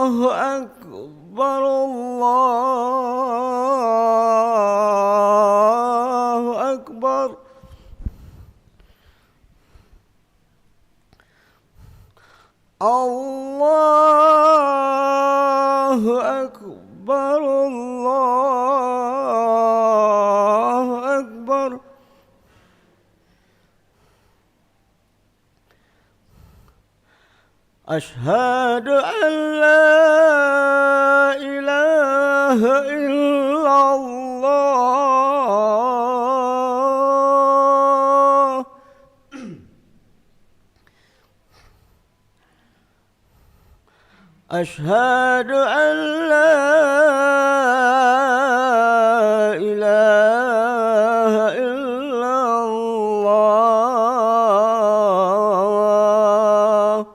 أكبر الله أكبر الله أكبر الله أكبر أشهد أن لا إله إلا الله أشهد أن لا إله إلا الله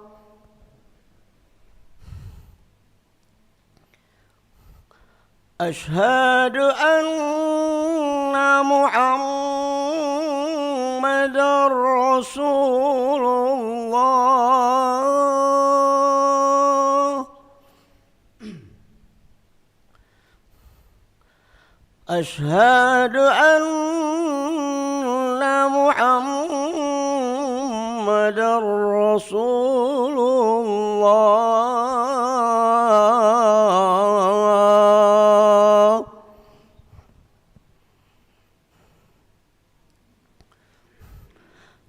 أشهد أن محمدًا رسول الله أشهد أن محمدًا رسول الله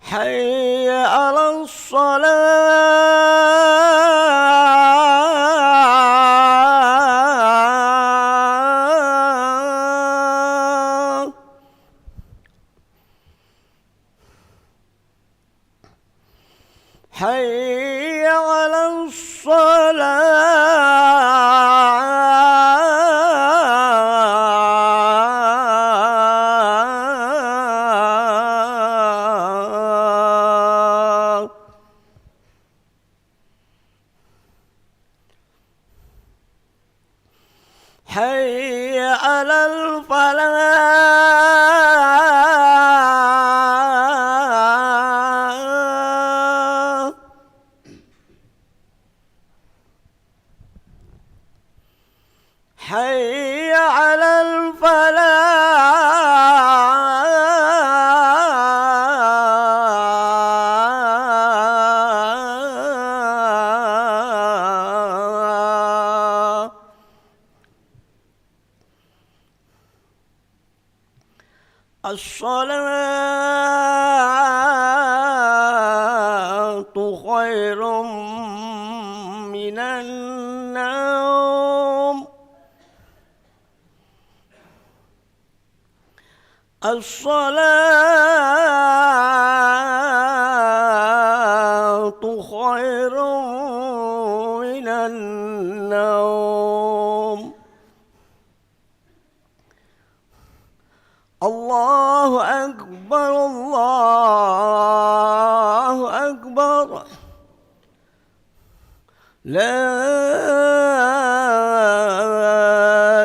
حي على الصلاة حي على الصلاة حي على الفلاح حي على الفلاح الصلاة خير من النوم الصلاة خير من النوم الله أكبر الله أكبر لا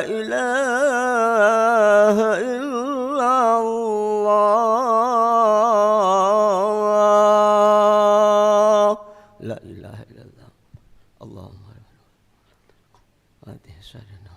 إله إلا الله لا إله إلا الله اللهم هذه سيدنا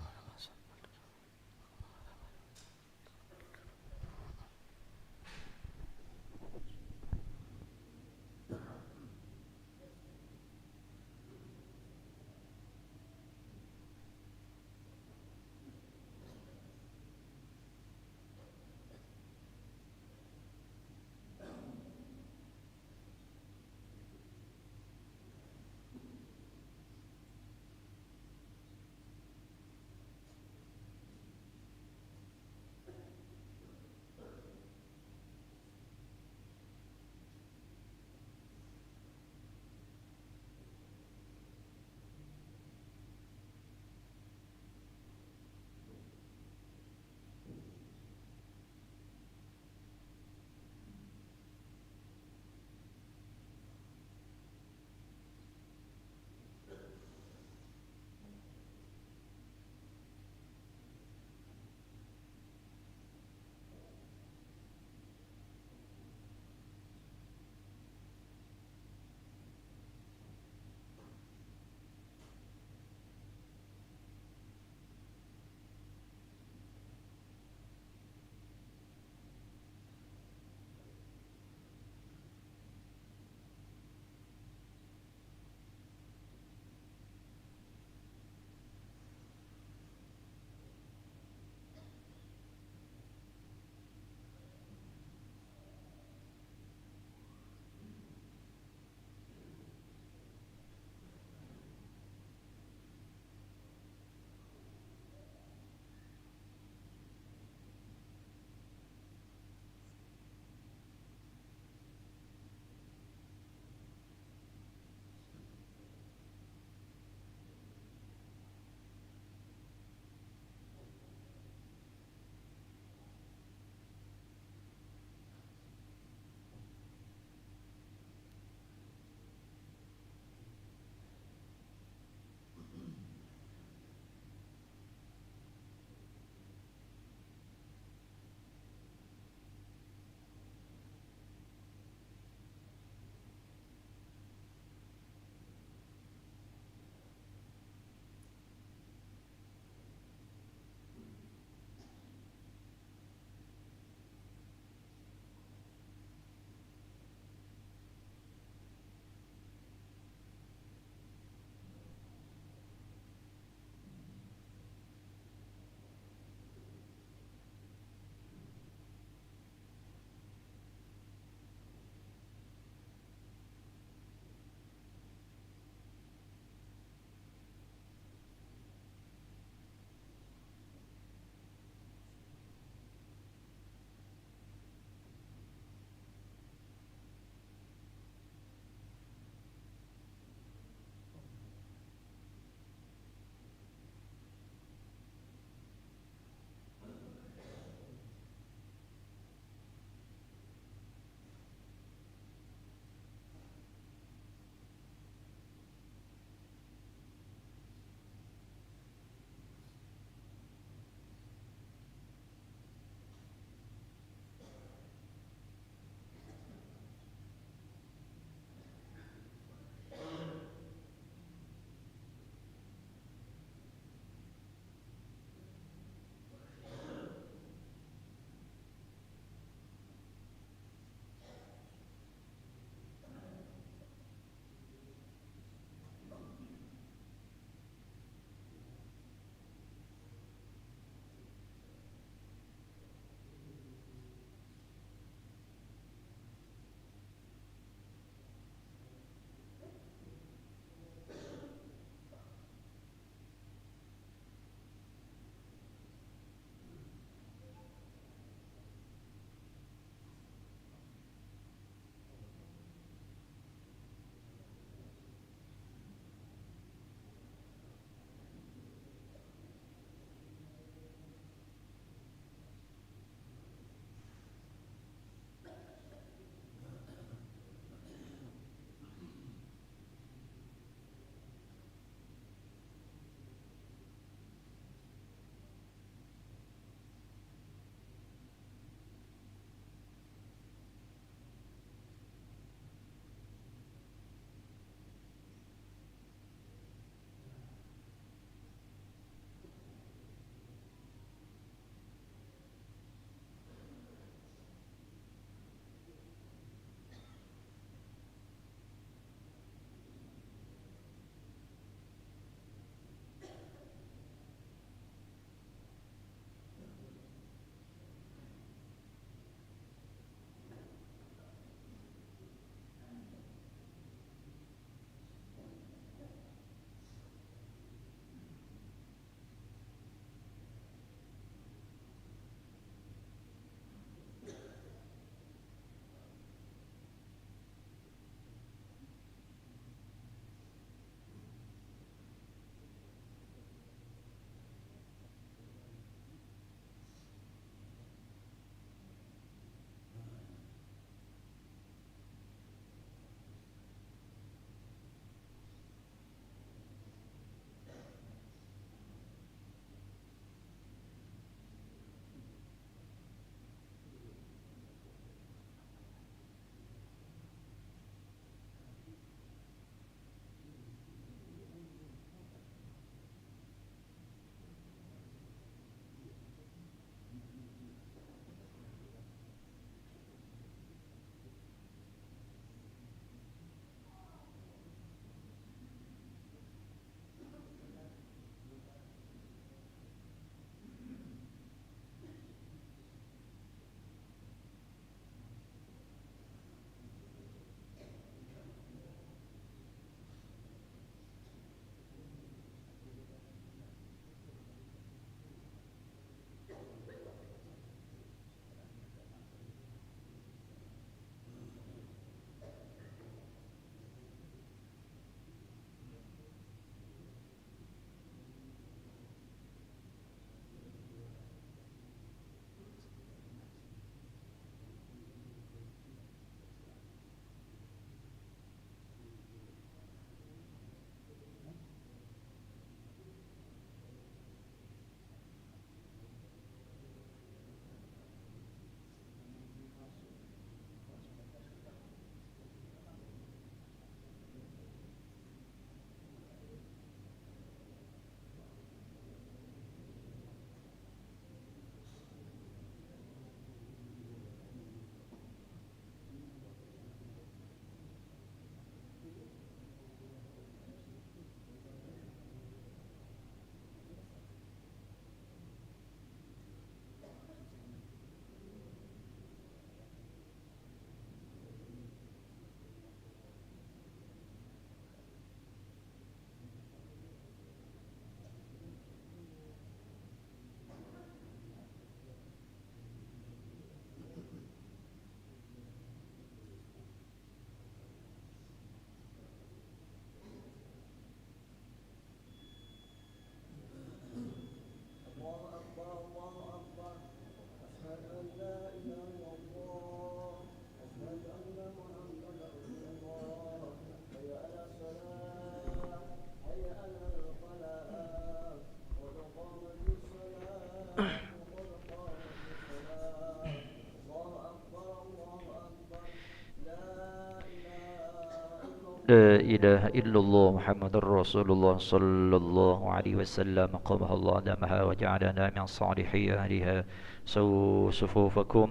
لا إله إلا الله محمد رسول الله صلى الله عليه وسلم قبح الله دمها وجعلنا من صالحي أهلها سووا صفوفكم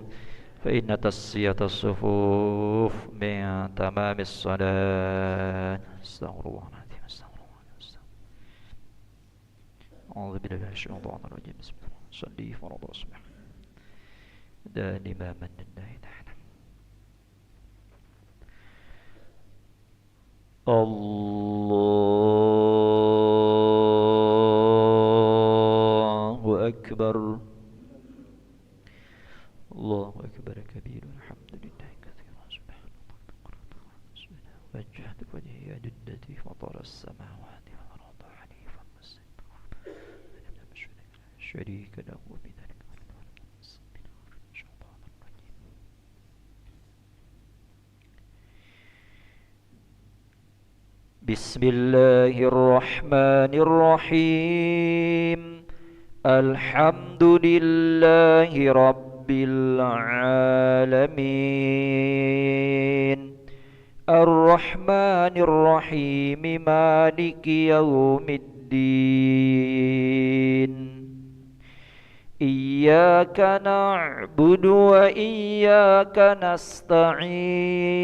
فإن تسية الصفوف من تمام الصلاة استغفر الله العظيم استغفر الله العظيم أعوذ بالله من الشيطان الرجيم بسم الله صلي فرض الصبح دائما من الله تعالى الله أكبر الله أكبر كبير الحمد لله كثيرا سبحان الله وجهت وجهي جدتي فطر السماوات والأرض حنيفا مسلما شريك له بذلك بسم الله الرحمن الرحيم الحمد لله رب العالمين الرحمن الرحيم مالك يوم الدين إياك نعبد وإياك نستعين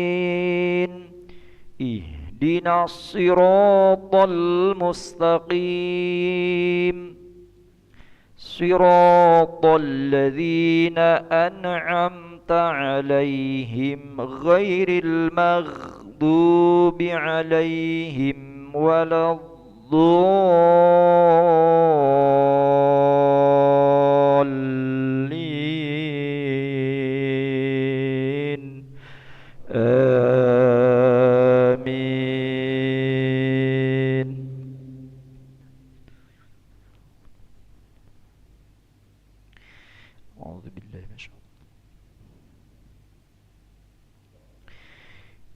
اهدنا الصراط المستقيم صراط الذين أنعمت عليهم غير المغضوب عليهم ولا الضالين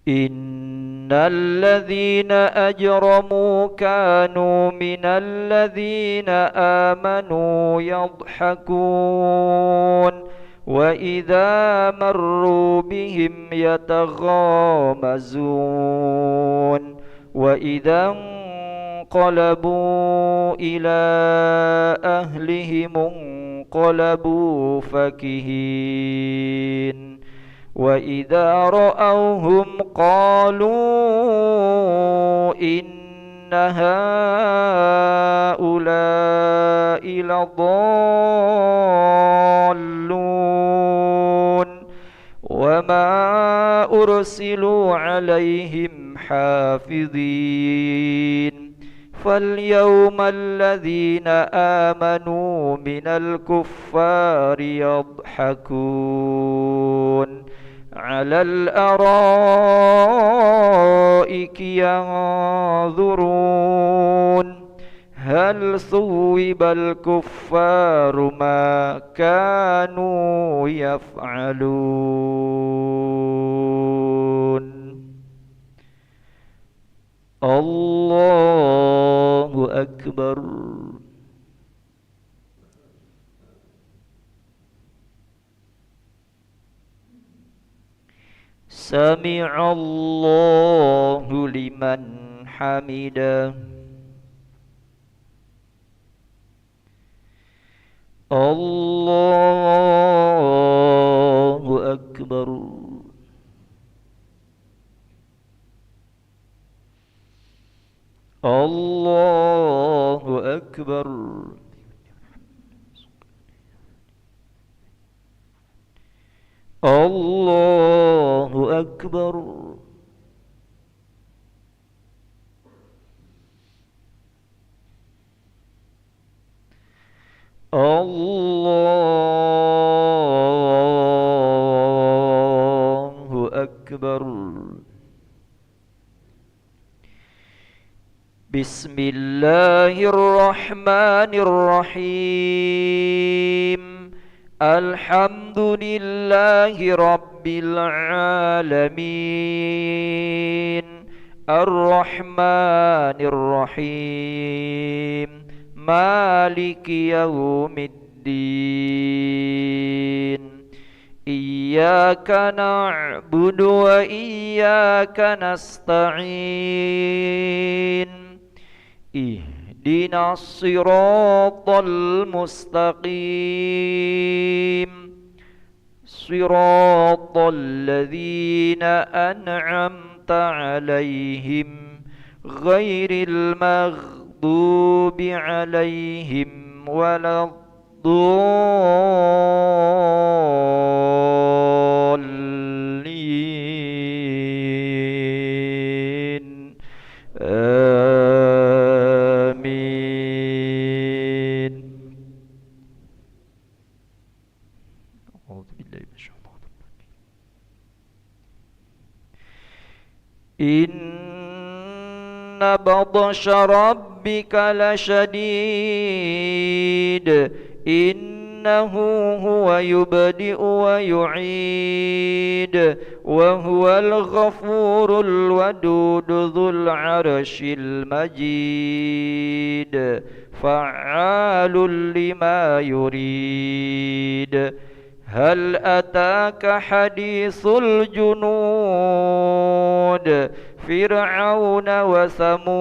إن الذين أجرموا كانوا من الذين آمنوا يضحكون وإذا مروا بهم يتغامزون وإذا انقلبوا إلى أهلهم انقلبوا فكهين وإذا رأوهم قالوا إن هؤلاء لضالون وما أرسلوا عليهم حافظين فاليوم الذين آمنوا من الكفار يضحكون على الأرائك ينظرون هل ثوب الكفار ما كانوا يفعلون الله أكبر سمع الله لمن حمده الله أكبر الله أكبر الله أكبر الله أكبر بسم الله الرحمن الرحيم الحمد لله رب العالمين الرحمن الرحيم مالك يوم الدين إياك نعبد وإياك نستعين اهدنا الصراط المستقيم صراط الذين أنعمت عليهم غير المغضوب عليهم ولا الضالين آمين. أعوذ بالله من الشيطان الرجيم. إن بطش ربك لشديد إنه هو يبدئ ويعيد وهو الغفور الودود ذو العرش المجيد فعال لما يريد هل أتاك حديث الجنود فرعون وثمود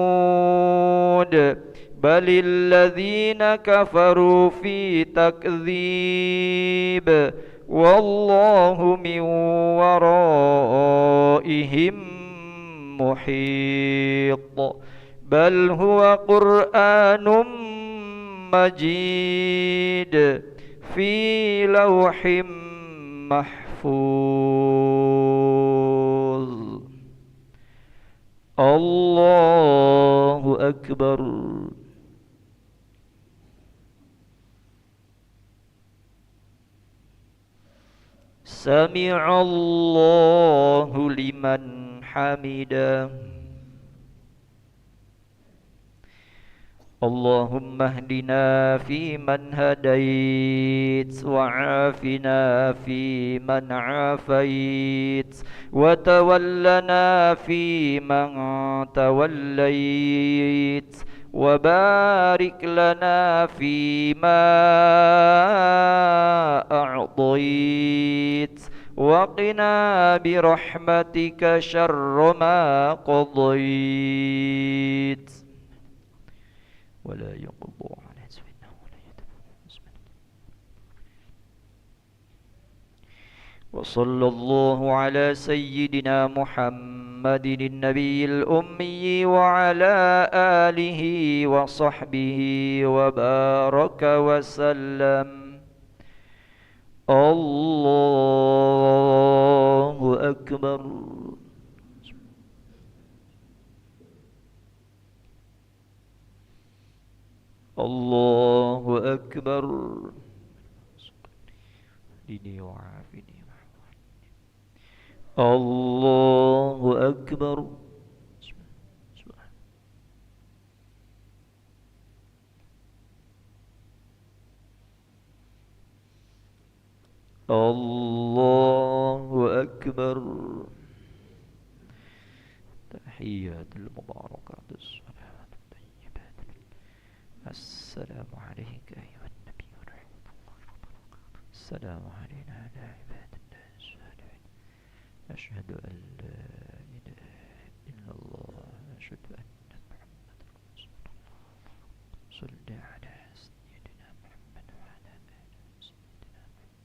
بل الذين كفروا في تكذيب والله من ورائهم محيط بل هو قرآن مجيد في لوح محفوظ. الله أكبر. سمع الله لمن حمده. اللهم اهدنا فيمن هديت وعافنا فيمن عافيت وتولنا فيمن توليت وبارك لنا فيما أعطيت وقنا برحمتك شر ما قضيت ولا يقضى على سيدنا ولا يتبع. وصلى الله على سيدنا محمد النبي الأمي وعلى آله وصحبه وبارك وسلم. الله أكبر. الله أكبر. ديني وعافني. الله أكبر. الله أكبر. تحيات المباركات الصلاة الطيبات. السلام عليك أيها النبي ورحمة الله وبركاته. السلام علينا على عباد الله الصالحين. أشهد أن لا إله إلا الله أشهد أن محمدا رسول الله. صل على سيدنا محمد وعلى آل سيدنا محمد.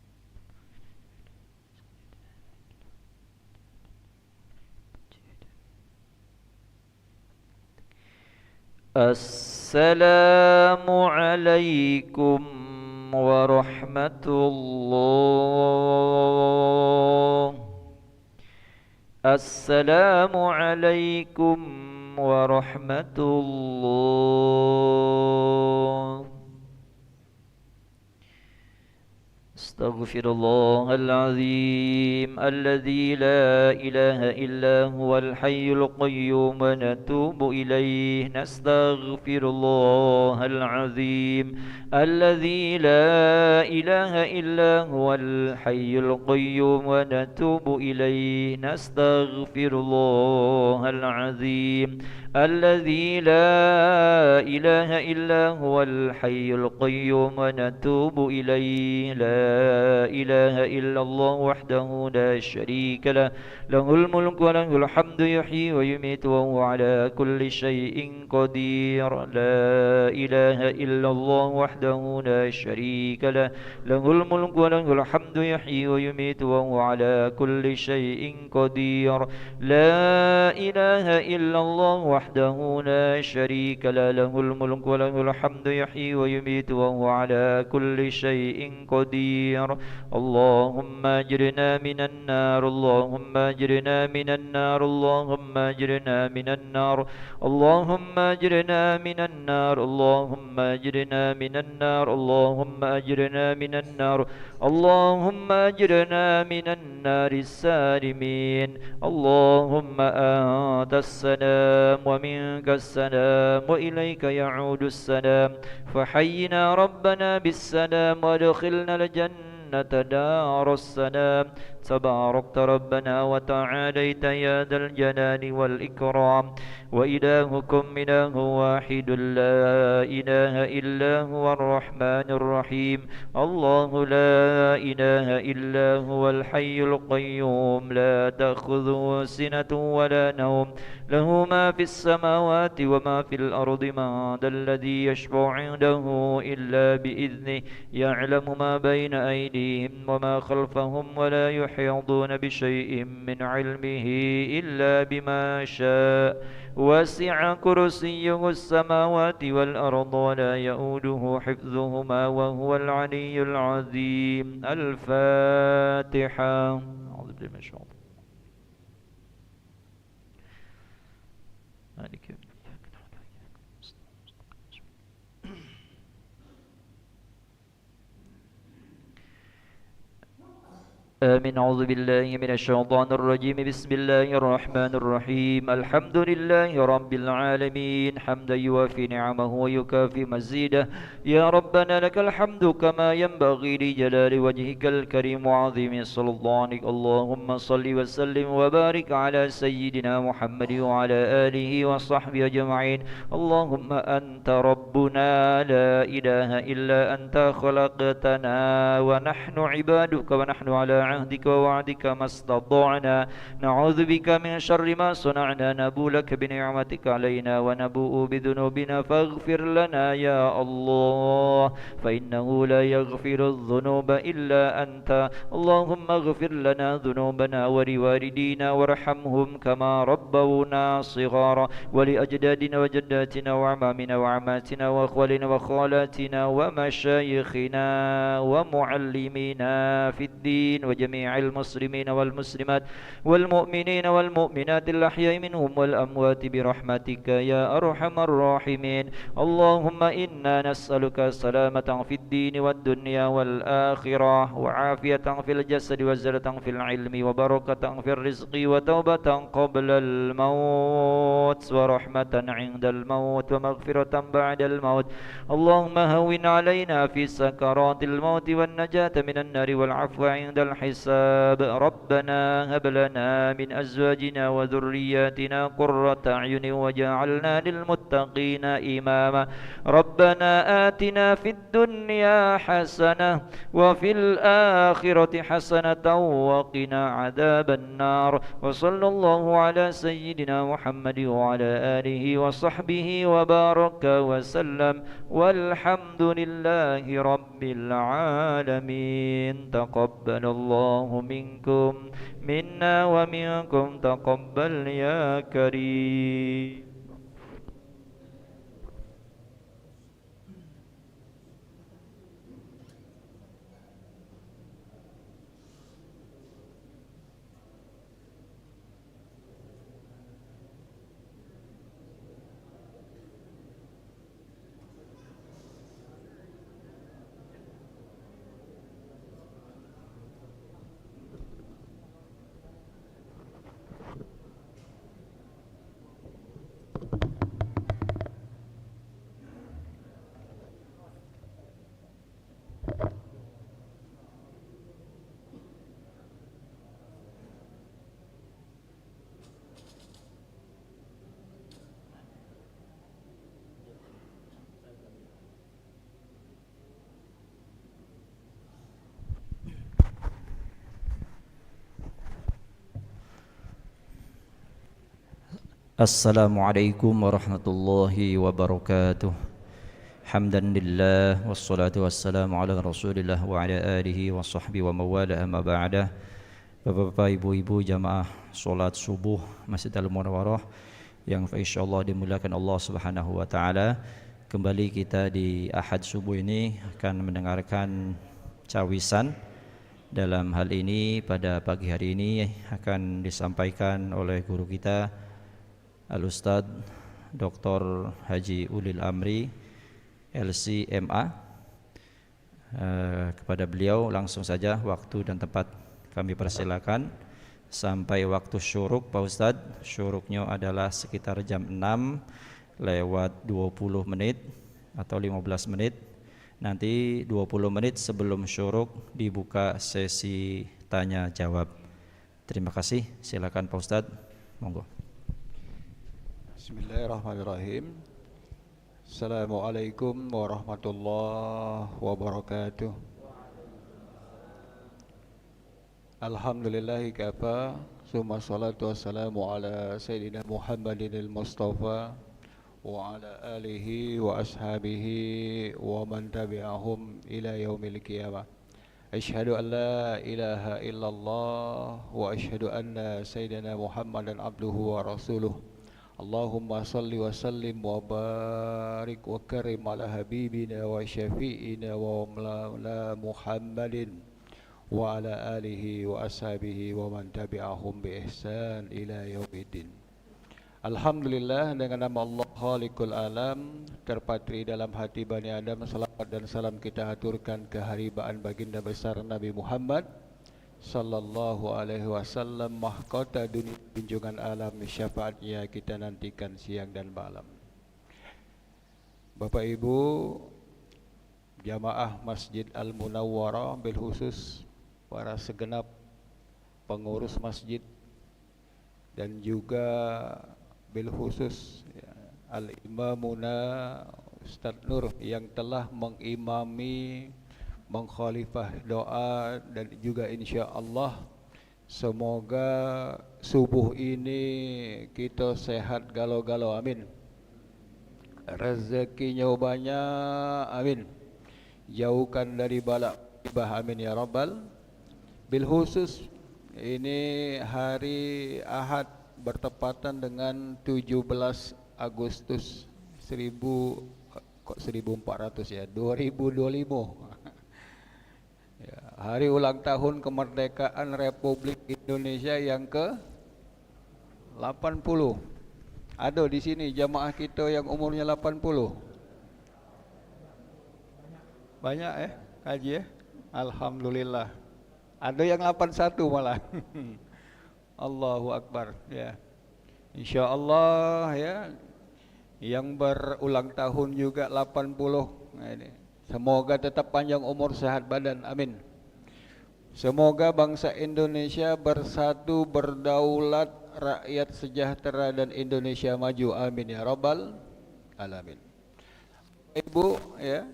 السلام عليكم ورحمة الله. السلام عليكم ورحمة الله. نستغفر الله العظيم الذي لا إله إلا هو الحي القيوم ونتوب إليه. نستغفر الله العظيم الذي لا إله إلا هو الحي القيوم ونتوب إليه. نستغفر الله العظيم الذي لا إله إلا هو الحي القيوم ونتوب إليه. لا إله إلا الله وحده لا شريك له، له الملك وله الحمد يحيي ويميت وهو على كل شيء قدير. لا إله إلا الله وحده لا شريك له، له الملك وله الحمد يحيي ويميت وهو على كل شيء قدير. لا إله إلا الله وحده لا شريك له، له الملك وله الحمد يحيي ويميت وهو على كل شيء قدير. اللهم أجرنا من النار، اللهم أجرنا من النار، اللهم أجرنا من النار، اللهم أجرنا من النار، اللهم أجرنا من النار، اللهم أجرنا من النار، اللهم أجرنا من النار السالمين. اللهم أنت السلام ومنك السلام وإليك يعود السلام، فحينا ربنا بالسلام وادخلنا الجنة دار السلام. تباركت ربنا وتعاليت يا ذا الجلال والإكرام. وإلهكم إله واحد لا إله إلا هو الرحمن الرحيم. الله لا إله إلا هو الحي القيوم لا تأخذه سنة ولا نوم، له ما في السماوات وما في الأرض. من ذا الذي يشفع عنده إلا بإذنه، يعلم ما بين أيديهم وما خلفهم ولا يحيطون بشيء من علمه إلا بما شاء. وسع كرسيه السماوات والأرض ولا يؤوده حفظهما وهو العلي العظيم. الفاتحة. أعوذ بالله من الشيطان. مالك يوم آمين. أعوذ بالله من الشيطان الرجيم. بسم الله الرحمن الرحيم. الحمد لله رب العالمين حمدا يوافي نعمه ويكافي مزيده. يا ربنا لك الحمد كما ينبغي لجلال وجهك الكريم وعظيم سلطانك. اللهم صل وسلم وبارك على سيدنا محمد وعلى آله وصحبه أجمعين. اللهم أنت ربنا لا إله إلا أنت، خلقتنا ونحن عبادك ونحن على عهدك ووعدك ما استطعنا. نعوذ بك من شر ما صنعنا، نبو لك بنعمتك علينا ونبوء بذنوبنا فاغفر لنا يا الله، فإنه لا يغفر الذنوب إلا أنت. اللهم اغفر لنا ذنوبنا ولوالدينا وارحمهم كما ربونا صغارا، ولأجدادنا وجداتنا وأعمامنا وعماتنا وأخوالنا وخالاتنا ومشايخنا ومعلمينا في الدين وجميع المسلمين والمسلمات والمؤمنين والمؤمنات الأحياء منهم والأموات برحمتك يا أرحم الراحمين. اللهم إنا نسألك سلامة في الدين والدنيا والآخرة، وعافية في الجسد وزلة في العلم وبركة في الرزق وتوبة قبل الموت ورحمة عند الموت ومغفرة بعد الموت. اللهم هون علينا في سكرات الموت والنجاة من النار والعفو عند الحساب. ربنا هب لنا من أزواجنا وذرياتنا قرة أعين وجعلنا للمتقين إماما. ربنا آتنا في الدنيا حسنة وفي الآخرة حسنة وقنا عذاب النار. وصلى الله على سيدنا محمد وعلى آله وصحبه وبارك وسلم، والحمد لله رب العالمين. تقبل الله منكم منا ومنكم، تقبل يا كريم. Assalamualaikum warahmatullahi wabarakatuh. Hamdan lillah wassalatu wassalamu ala Rasulillah wa ala alihi wa sahbihi wa mawala amma ba'dah. Bapak-bapak, ibu-ibu, jamaah solat subuh Masjid Al-Munawwarah yang insyaallah dimuliakan Allah Subhanahu wa taala. Kembali kita di Ahad subuh ini akan mendengarkan cawisan. Dalam hal ini pada pagi hari ini akan disampaikan oleh guru kita Al-Ustadz Dr. Haji Ulil Amri LCMA. Kepada beliau langsung saja waktu dan tempat kami persilakan. Sampai waktu syuruk Pak Ustadz, syuruknya adalah sekitar jam 6 lewat 20 menit atau 15 menit. Nanti 20 menit sebelum syuruk dibuka sesi tanya jawab. Terima kasih, silakan Pak Ustadz, monggo. Bismillahirrahmanirrahim. Assalamualaikum warahmatullahi wabarakatuh. Alhamdulillahi kafa, summa salatu wassalamu ala Sayyidina Muhammadin al-Mustafa wa ala alihi wa ashabihi wa man tabi'ahum ila yaumil qiyamah. Asyhadu an la ilaha illallah wa asyhadu anna Sayyidina Muhammadan abduhu wa rasuluh. Allahumma salli wa sallim wa barik wa karim ala habibina wa syafi'ina wa maulana Muhammadin wa ala alihi wa ashabihi wa man tabi'ahum bi ihsan ila yaumiddin. Alhamdulillah, dengan nama Allah Khaliqul Alam, terpatri dalam hati Bani Adam, salawat dan salam kita haturkan keharibaan baginda besar Nabi Muhammad sallallahu alaihi wasallam, mahkota dunia junjungan alam, syafaatnya kita nantikan siang dan malam. Bapak Ibu jamaah Masjid Al-Munawwarah, bil khusus para segenap pengurus masjid dan juga bil khusus Al-Imamuna Ustadz Nur yang telah mengimami, mengkhalifah doa, dan juga insya Allah semoga subuh ini kita sehat galau-galau, amin. Rezekinya banyak, amin. Jauhkan dari bala musibah, amin ya rabbal. Bil khusus ini hari Ahad bertepatan dengan 17 Agustus 1400 ya, 2025. Ya, hari ulang tahun kemerdekaan Republik Indonesia yang ke-80. Ada di sini jamaah kita yang umurnya 80. Banyak kaji Alhamdulillah. Ada yang 81 malah. Allahu Akbar ya. Insyaallah ya, yang berulang tahun juga 80. Nah, ini. Semoga tetap panjang umur, sehat badan, amin. Semoga bangsa Indonesia bersatu, berdaulat, rakyat sejahtera, dan Indonesia maju, amin ya rabbal alamin. Ibu ya,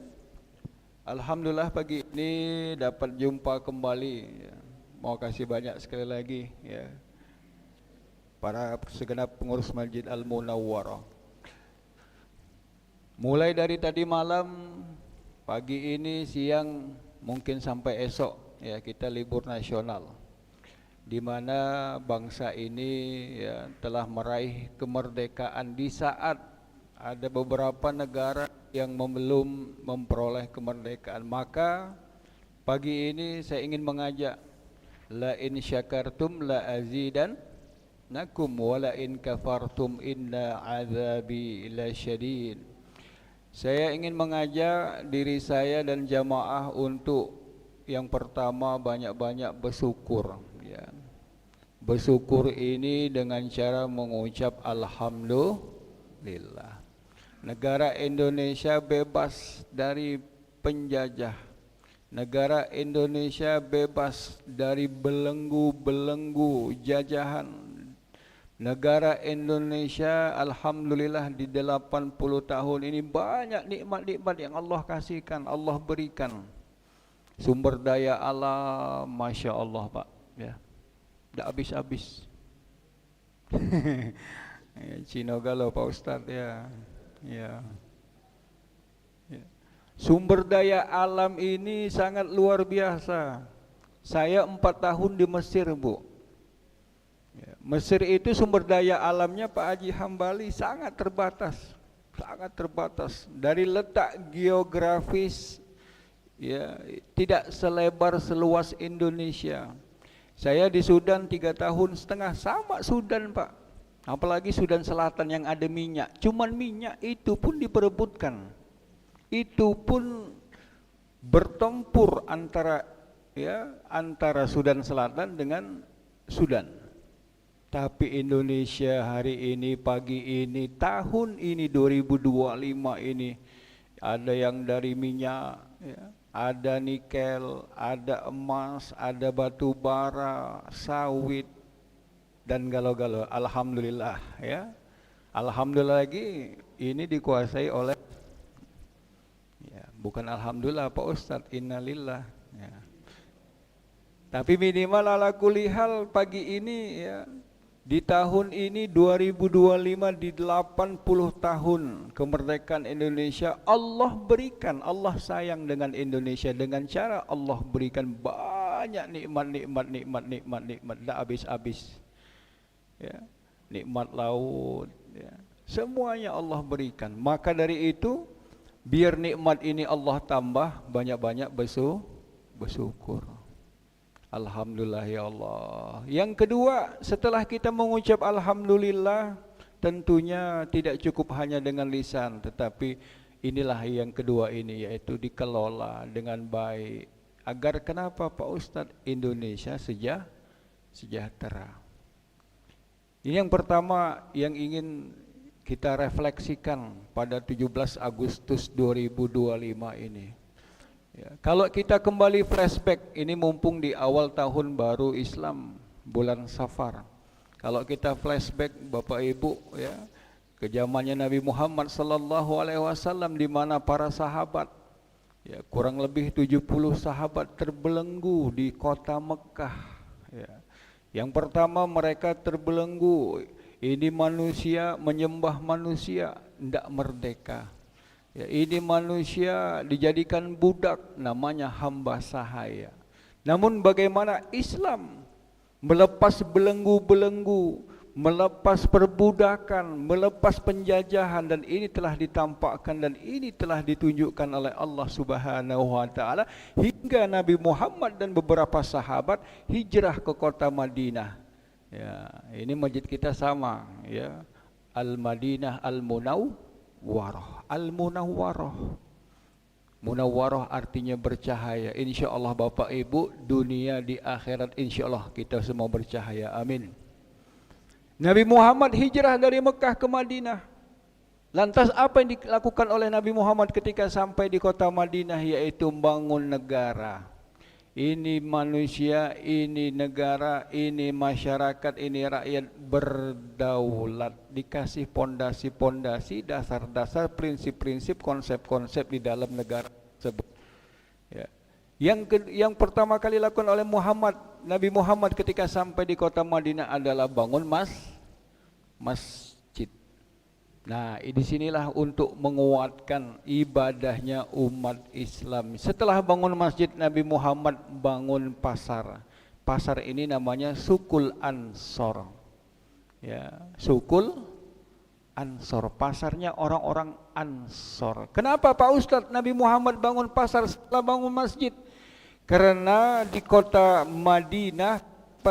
alhamdulillah pagi ini dapat jumpa kembali ya. Mau kasih banyak sekali lagi ya para segenap pengurus Masjid Al-Munawwarah. Mulai dari tadi malam, pagi ini, siang, mungkin sampai esok ya, kita libur nasional, di mana bangsa ini ya telah meraih kemerdekaan di saat ada beberapa negara yang belum memperoleh kemerdekaan. Maka pagi ini saya ingin mengajak, la in syakartum la azidannakum wa la in kafartum inna azabi lasyadid. Saya ingin mengajak diri saya dan jamaah untuk yang pertama banyak-banyak bersyukur ya. Bersyukur ini dengan cara mengucap alhamdulillah. Negara Indonesia bebas dari penjajah. Negara Indonesia bebas dari belenggu-belenggu jajahan. Negara Indonesia alhamdulillah di 80 tahun ini banyak nikmat-nikmat yang Allah kasihkan, Allah berikan. Sumber daya alam, Masya Allah Pak ya, tidak habis-habis. Ya, Cino Galuh Pak Ustadz ya. Ya. Ya. Sumber daya alam ini sangat luar biasa. Saya 4 tahun di Mesir, Bu. Ya, Mesir itu sumber daya alamnya Pak Haji Hambali sangat terbatas. Sangat terbatas. Dari letak geografis ya, tidak selebar seluas Indonesia. Saya di Sudan 3,5 tahun, sama Sudan Pak. Apalagi Sudan Selatan yang ada minyak. Cuman minyak itu pun diperebutkan. Itu pun bertempur antara Sudan Selatan dengan Sudan. Tapi Indonesia hari ini, pagi ini, tahun ini 2025 ini, ada yang dari minyak, ya, ada nikel, ada emas, ada batu bara, sawit, dan galau-galau. Alhamdulillah ya. Alhamdulillah lagi ini dikuasai oleh ya, bukan alhamdulillah Pak Ustadz, innalillah ya. Tapi minimal ala kulli hal pagi ini ya, di tahun ini 2025 di 80 tahun kemerdekaan Indonesia, Allah berikan, Allah sayang dengan Indonesia dengan cara Allah berikan banyak nikmat, tak habis-habis. Ya, nikmat laut, ya, semuanya Allah berikan. Maka dari itu, biar nikmat ini Allah tambah, banyak-banyak bersyukur. Alhamdulillah ya Allah. Yang kedua, setelah kita mengucap Alhamdulillah, tentunya tidak cukup hanya dengan lisan, tetapi inilah yang kedua ini, yaitu dikelola dengan baik. Agar kenapa Pak Ustadz? Indonesia sejahtera. Ini yang pertama yang ingin kita refleksikan pada 17 Agustus 2025 ini. Ya, kalau kita kembali flashback, ini mumpung di awal tahun baru Islam, bulan Safar. Kalau kita flashback Bapak Ibu ya, ke zamannya Nabi Muhammad sallallahu alaihi wasallam, di mana para sahabat ya, kurang lebih 70 sahabat terbelenggu di kota Mekah ya. Yang pertama mereka terbelenggu, ini manusia menyembah manusia, tidak merdeka. Ya, ini manusia dijadikan budak, namanya hamba sahaya. Namun bagaimana Islam melepas belenggu-belenggu, melepas perbudakan, melepas penjajahan, dan ini telah ditampakkan dan ini telah ditunjukkan oleh Allah Subhanahu wa taala hingga Nabi Muhammad dan beberapa sahabat hijrah ke kota Madinah. Ya, ini masjid kita sama ya. Al-Madinah Al-Munawwarah. Al-Munawwarah. Munawwarah artinya bercahaya. Insyaallah Bapak Ibu, dunia di akhirat insyaallah kita semua bercahaya. Amin. Nabi Muhammad hijrah dari Mekah ke Madinah. Lantas apa yang dilakukan oleh Nabi Muhammad ketika sampai di kota Madinah? Yaitu bangun negara. Ini manusia, ini negara, ini masyarakat, ini rakyat berdaulat. Dikasih pondasi-pondasi, dasar-dasar, prinsip-prinsip, konsep-konsep di dalam negara tersebut. Ya. Yang pertama kali dilakukan oleh Nabi Muhammad ketika sampai di kota Madinah adalah bangun masjid. Nah, di sinilah untuk menguatkan ibadahnya umat Islam. Setelah bangun masjid, Nabi Muhammad bangun pasar. Pasar ini namanya Sukul Ansor. Ya, Sukul Ansor. Pasarnya orang-orang Ansor. Kenapa Pak Ustadz Nabi Muhammad bangun pasar setelah bangun masjid? Karena di kota Madinah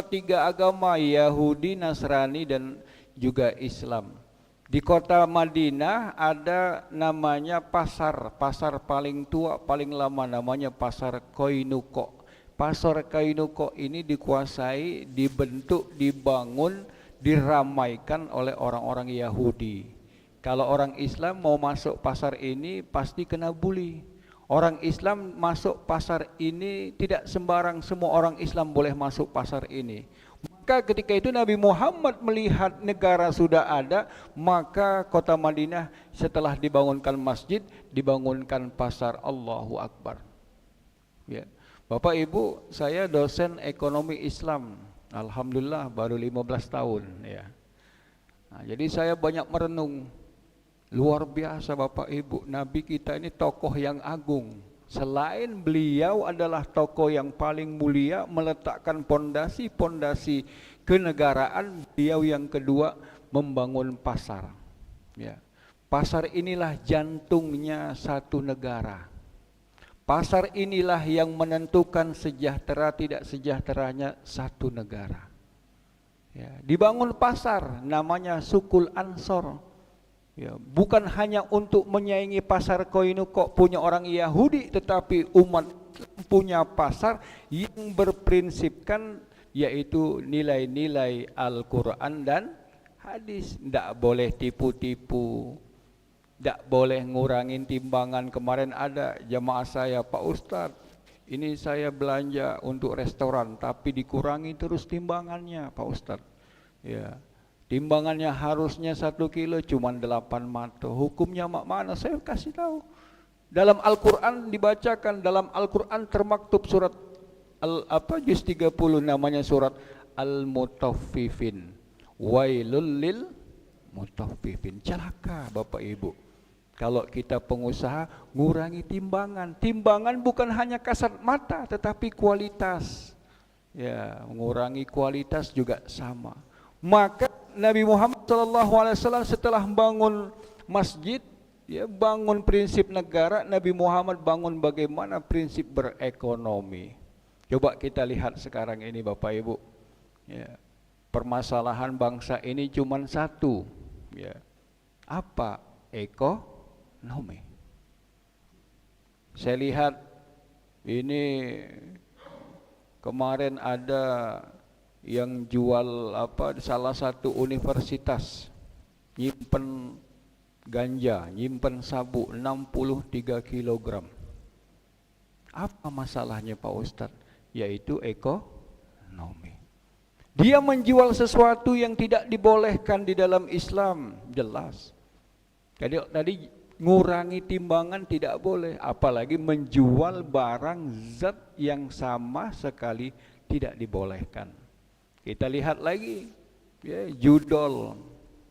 tiga agama, Yahudi, Nasrani, dan juga Islam. Di kota Madinah ada namanya pasar paling tua, paling lama, namanya pasar Koinuko. Pasar Koinuko ini dikuasai, dibentuk, dibangun, diramaikan oleh orang-orang Yahudi. Kalau orang Islam mau masuk pasar ini pasti kena bully. Orang Islam masuk pasar ini tidak sembarang, semua orang Islam boleh masuk pasar ini. Maka ketika itu Nabi Muhammad melihat negara sudah ada, maka kota Madinah setelah dibangunkan masjid, dibangunkan pasar. Allahu Akbar. Ya. Bapak Ibu, saya dosen ekonomi Islam. Alhamdulillah baru 15 tahun ya. Nah, jadi saya banyak merenung. Luar biasa Bapak Ibu, Nabi kita ini tokoh yang agung. Selain beliau adalah tokoh yang paling mulia, meletakkan pondasi-pondasi kenegaraan, beliau yang kedua membangun pasar. Ya. Pasar inilah jantungnya satu negara. Pasar inilah yang menentukan sejahtera tidak sejahteranya satu negara. Ya. Dibangun pasar, namanya Sukul Ansor. Ya, bukan hanya untuk menyaingi pasar Koinukok punya orang Yahudi, tetapi umat punya pasar yang berprinsipkan yaitu nilai-nilai Al-Quran dan hadis. Tidak boleh tipu-tipu, tidak boleh ngurangin timbangan. Kemarin ada jamaah saya, Pak Ustadz, ini saya belanja untuk restoran tapi dikurangi terus timbangannya Pak Ustadz. Ya. Timbangannya harusnya 1 kilo cuman 8 mata. Hukumnya mana? Saya kasih tahu. Dalam Al-Quran dibacakan, dalam Al-Quran termaktub surat juz 30 namanya surat Al-Mutaffifin. Wailul lil mutaffifin. Celaka Bapak Ibu. Kalau kita pengusaha ngurangi timbangan. Timbangan bukan hanya kasat mata tetapi kualitas. Ya, mengurangi kualitas juga sama. Maka Nabi Muhammad SAW setelah bangun masjid, ya, bangun prinsip negara, Nabi Muhammad bangun bagaimana prinsip berekonomi. Coba kita lihat sekarang ini Bapak Ibu. Ya, permasalahan bangsa ini cuma satu. Ya. Apa? Ekonomi. Saya lihat ini kemarin ada yang jual salah satu universitas nyimpen ganja, nyimpen sabu 63 kg. Apa masalahnya Pak Ustadz? Yaitu ekonomi. Dia menjual sesuatu yang tidak dibolehkan di dalam Islam, jelas. Tadi ngurangi timbangan tidak boleh, apalagi menjual barang zat yang sama sekali tidak dibolehkan. Kita lihat lagi, ya, judol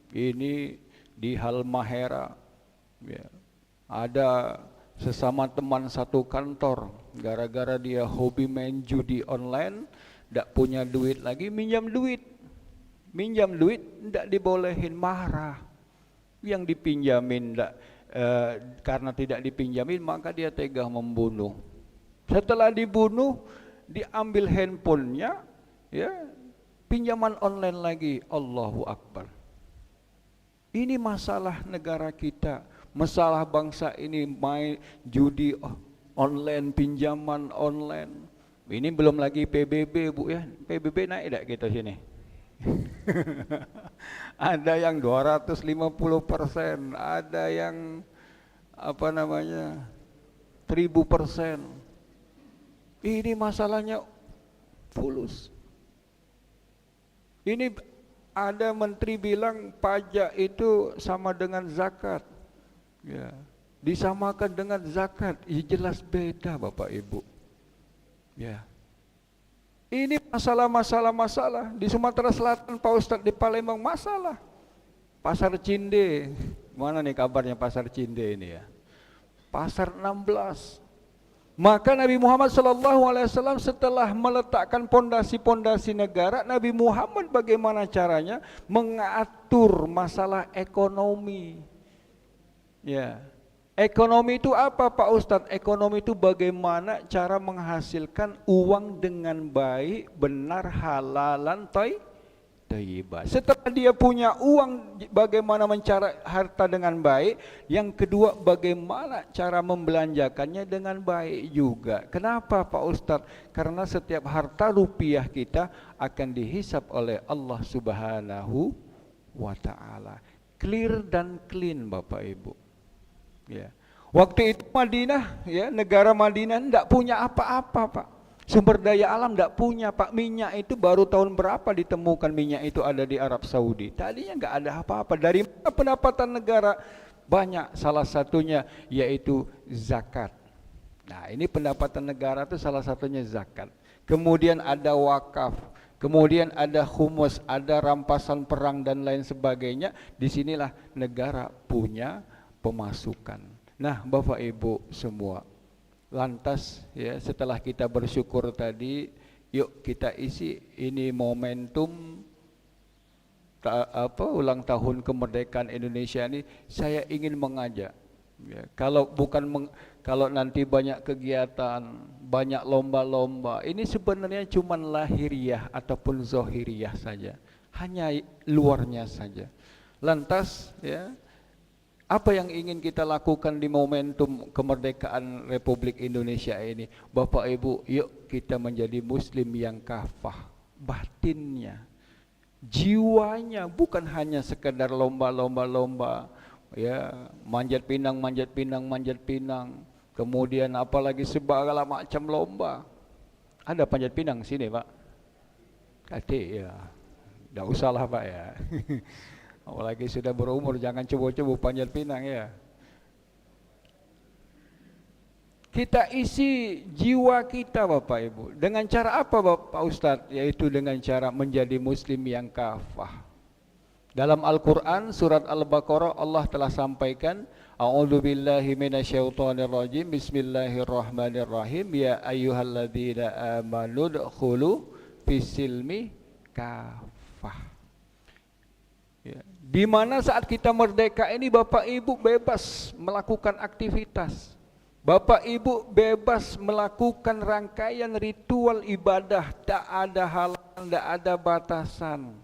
ini di Halmahera, ya, ada sesama teman satu kantor, gara-gara dia hobi main judi online, tidak punya duit lagi, minjam duit, tidak dibolehin, marah. Yang dipinjamin karena tidak dipinjamin, maka dia tega membunuh. Setelah dibunuh, diambil handphonenya, ya. Pinjaman online lagi, Allahu Akbar. Ini masalah negara kita, masalah bangsa ini, main judi online, pinjaman online. Ini belum lagi PBB Bu ya, PBB naik tidak kita sini? Ada yang 250%, ada yang 1000%. Ini masalahnya fulus. Ini ada menteri bilang pajak itu sama dengan zakat. Ya, disamakan dengan zakat, ya jelas beda Bapak Ibu. Ya. Ini masalah di Sumatera Selatan Pak Ustadz, di Palembang masalah. Pasar Cinde, mana nih kabarnya Pasar Cinde ini ya? Pasar 16. Maka Nabi Muhammad SAW setelah meletakkan pondasi-pondasi negara, Nabi Muhammad bagaimana caranya mengatur masalah ekonomi. Ya, ekonomi itu apa Pak Ustadz? Ekonomi itu bagaimana cara menghasilkan uang dengan baik, benar, halalan, thayyibah. Setelah dia punya uang, bagaimana mencari harta dengan baik. Yang kedua, bagaimana cara membelanjakannya dengan baik juga. Kenapa Pak Ustadz? Karena setiap harta rupiah kita akan dihisap oleh Allah Subhanahu wa Ta'ala. Clear dan clean Bapak Ibu. Ya. Waktu itu Madinah, ya, negara Madinah tidak punya apa-apa Pak. Sumber daya alam tidak punya Pak. Minyak itu baru tahun berapa ditemukan minyak itu ada di Arab Saudi. Tadinya nggak ada apa-apa. Dari mana pendapatan negara? Banyak, salah satunya yaitu zakat. Nah ini pendapatan negara itu salah satunya zakat. Kemudian ada wakaf. kemudian ada humus, ada rampasan perang dan lain sebagainya. Disinilah negara punya pemasukan. Nah, Bapak Ibu semua, lantas ya setelah kita bersyukur tadi, yuk kita isi ini momentum ulang tahun kemerdekaan Indonesia ini. Saya ingin mengajak ya, kalau nanti banyak kegiatan, banyak lomba-lomba, ini sebenarnya cuma lahiriah ataupun zohiriah saja, hanya luarnya saja. Lantas ya, apa yang ingin kita lakukan di momentum kemerdekaan Republik Indonesia ini? Bapak Ibu, yuk kita menjadi muslim yang kafah, batinnya, jiwanya, bukan hanya sekedar lomba-lomba, ya, manjat pinang, kemudian apalagi segala macam lomba. Ada panjat pinang sini, Pak? Adik ya, tidak usahlah Pak ya. Apalagi sudah berumur, jangan coba-coba panjat pinang ya. Kita isi jiwa kita Bapak Ibu. Dengan cara apa Bapak Ustadz? Yaitu dengan cara menjadi muslim yang kafah. Dalam Al-Quran surat Al-Baqarah Allah telah sampaikan, A'udzubillahi minasyaitonirrajim, Bismillahirrahmanirrahim, Ya ayyuhalladzina amanu dkhulu fisilmi kafah. Ya. Di mana saat kita merdeka ini Bapak Ibu bebas melakukan aktivitas, Bapak Ibu bebas melakukan rangkaian ritual ibadah, tak ada halangan, tak ada batasan.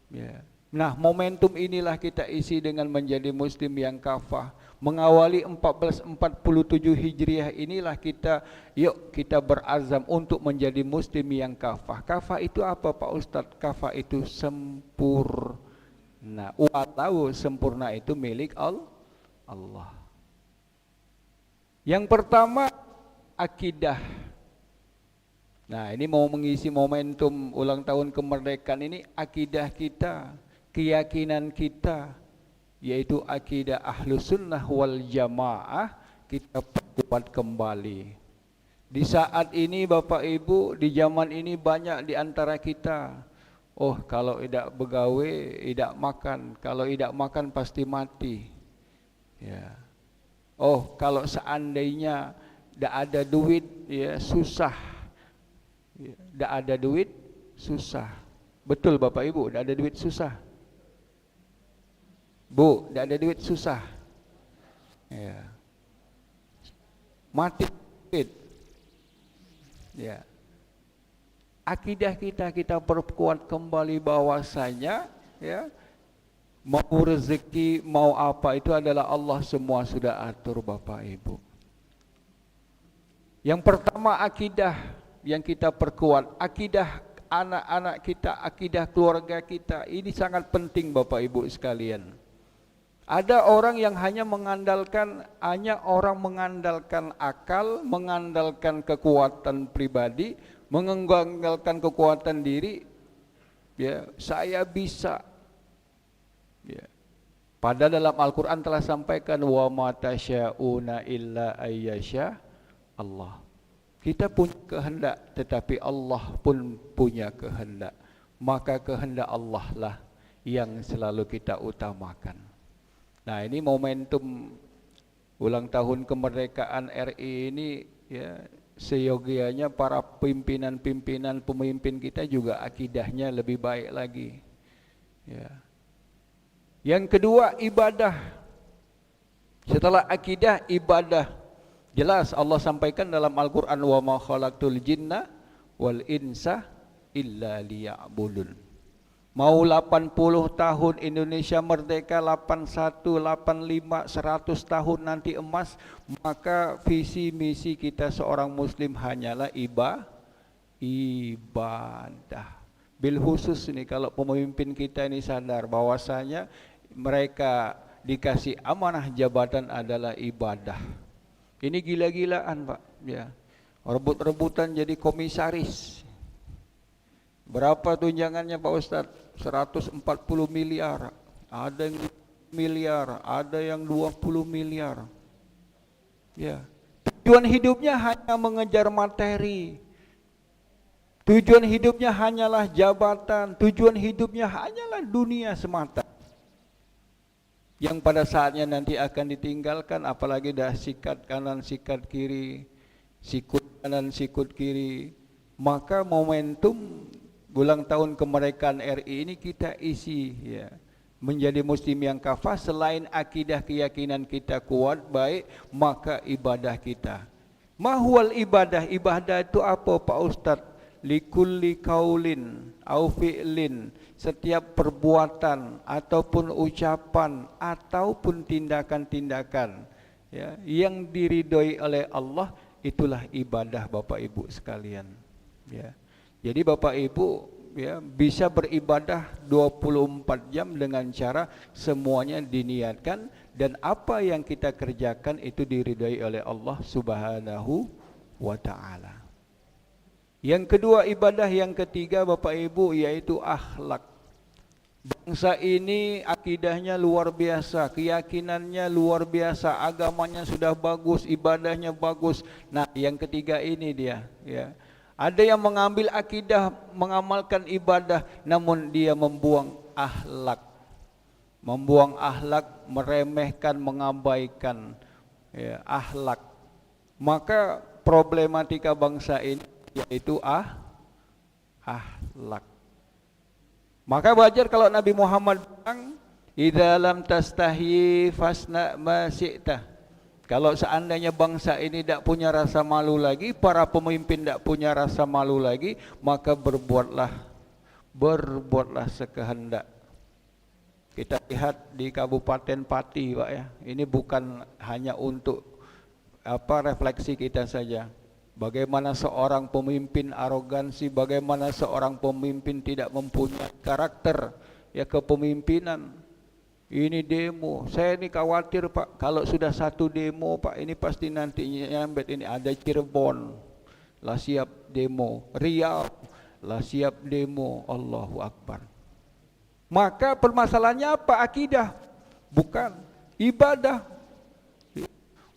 Ya. Nah, momentum inilah kita isi dengan menjadi muslim yang kafah. Mengawali 1447 Hijriah inilah kita berazam untuk menjadi muslim yang kafah. Kafah itu apa Pak Ustadz? Kafah itu sempurna. Walau sempurna itu milik Allah. Yang pertama, akidah. Nah, ini mau mengisi momentum ulang tahun kemerdekaan ini, akidah kita, keyakinan kita, yaitu akidah Ahlus Sunnah wal Jamaah, kita perkuat kembali. Di saat ini Bapak Ibu, di zaman ini banyak di antara kita, oh kalau tidak begawe, tidak makan, kalau tidak makan pasti mati. Ya. Oh kalau seandainya tidak ada duit, ya susah. Tidak ada duit, susah. Betul Bapak Ibu, tidak ada duit susah. Bu, tidak ada duit susah. Ya. Mati duit. Ya. Akidah kita perkuat kembali bahwasanya, ya, mau rezeki, mau apa itu adalah Allah semua sudah atur Bapak Ibu. Yang pertama akidah yang kita perkuat, akidah anak-anak kita, akidah keluarga kita, ini sangat penting Bapak Ibu sekalian. Ada orang yang hanya mengandalkan akal, mengandalkan kekuatan pribadi, mengandalkan kekuatan diri. Ya, saya bisa. Ya. Padahal dalam Al-Quran telah sampaikan wa ma tasyauna illa ayyasha Allah. Kita punya kehendak, tetapi Allah pun punya kehendak. Maka kehendak Allah lah yang selalu kita utamakan. Nah, ini momentum ulang tahun kemerdekaan RI ini, ya, seyogianya para pimpinan-pimpinan pemimpin kita juga akidahnya lebih baik lagi. Ya. Yang kedua, ibadah. Setelah akidah, ibadah. Jelas Allah sampaikan dalam Al-Quran, wa ma khalaqtul jinna wal insa illa liya'budun. Mau 80 tahun Indonesia merdeka, 81, 85, 100 tahun nanti emas, maka visi misi kita seorang muslim hanyalah ibadah. Bil khusus ini kalau pemimpin kita ini sadar bahwasanya mereka dikasih amanah jabatan adalah ibadah. Ini gila-gilaan Pak, ya. Rebut-rebutan jadi komisaris. Berapa tunjangannya Pak Ustadz? 140 miliar. Ada yang miliar, ada yang 20 miliar. Ya. Tujuan hidupnya hanya mengejar materi. Tujuan hidupnya hanyalah jabatan, tujuan hidupnya hanyalah dunia semata. Yang pada saatnya nanti akan ditinggalkan, apalagi dah sikat kanan, sikat kiri, sikut kanan, sikut kiri. Maka momentum ulang tahun kemerdekaan RI ini kita isi ya. Menjadi muslim yang kafah, selain akidah keyakinan kita kuat, baik, maka ibadah kita. Mahwal ibadah, ibadah itu apa Pak Ustadz? Likulli kaulin au fi'lin, setiap perbuatan ataupun ucapan ataupun tindakan-tindakan ya, yang diridhoi oleh Allah, itulah ibadah Bapak Ibu sekalian ya. Jadi Bapak Ibu ya bisa beribadah 24 jam dengan cara semuanya diniatkan, dan apa yang kita kerjakan itu diridhai oleh Allah Subhanahu wa taala. Yang kedua ibadah, yang ketiga Bapak Ibu yaitu akhlak. Bangsa ini akidahnya luar biasa, keyakinannya luar biasa, agamanya sudah bagus, ibadahnya bagus. Nah, yang ketiga ini dia ya. Ada yang mengambil akidah, mengamalkan ibadah, namun dia membuang akhlak. Membuang akhlak, meremehkan, mengabaikan ya, akhlak. Maka problematika bangsa ini yaitu akhlak. Maka wajar kalau Nabi Muhammad bilang, "Idza lam tastahi fasna ma syi'ta." Kalau seandainya bangsa ini tidak punya rasa malu lagi, para pemimpin tidak punya rasa malu lagi, maka berbuatlah sekehendak. Kita lihat di Kabupaten Pati, Pak ya. Ini bukan hanya untuk refleksi kita saja. Bagaimana seorang pemimpin arogansi, bagaimana seorang pemimpin tidak mempunyai karakter ya kepemimpinan. Ini demo, saya ini khawatir Pak, kalau sudah satu demo Pak, ini pasti nanti nyambet ini ada Cirebon lah siap demo, Riau lah siap demo, Allahu Akbar. Maka permasalahannya apa? Akidah, bukan ibadah.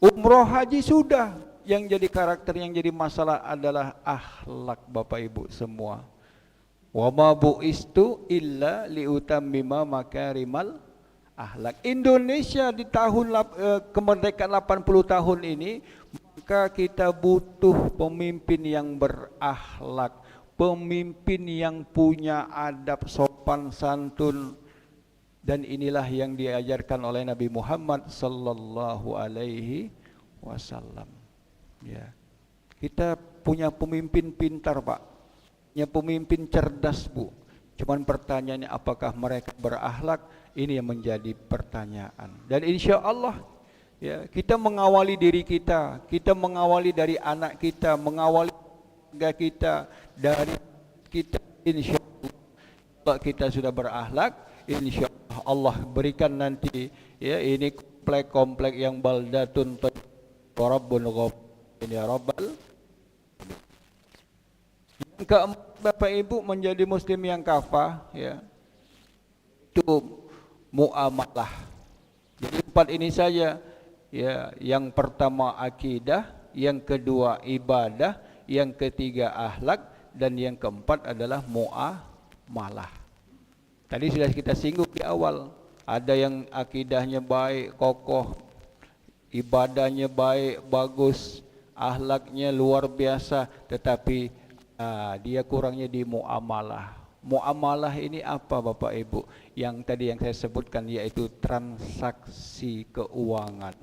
Umroh haji sudah, yang jadi karakter, yang jadi masalah adalah akhlak Bapak Ibu semua. Wa ma bu'istu illa liutammima makarimal akhlak. Indonesia di tahun kemerdekaan 80 tahun ini, maka kita butuh pemimpin yang berakhlak, pemimpin yang punya adab sopan santun, dan inilah yang diajarkan oleh Nabi Muhammad sallallahu alaihi wasallam. Ya. Kita punya pemimpin pintar Pak, punya pemimpin cerdas Bu. Cuman pertanyaannya apakah mereka berakhlak? Ini yang menjadi pertanyaan. Dan insya Allah ya, kita mengawali diri kita, kita mengawali dari anak kita, mengawali keluarga kita, dari kita. Insya Allah kalau kita sudah berakhlak, insya Allah berikan nanti ya ini komplek-komplek yang baldatun Rabbun ghafur ya Rabbal. Yang keempat Bapak Ibu menjadi muslim yang kafah ya, itu muamalah. Jadi empat ini saja ya. Yang pertama akidah, yang kedua ibadah, yang ketiga akhlak, dan yang keempat adalah muamalah. Tadi sudah kita singgung di awal, ada yang akidahnya baik, kokoh, ibadahnya baik, bagus, akhlaknya luar biasa, tetapi dia kurangnya di muamalah. Muamalah ini apa Bapak Ibu? Yang tadi yang saya sebutkan, yaitu transaksi keuangan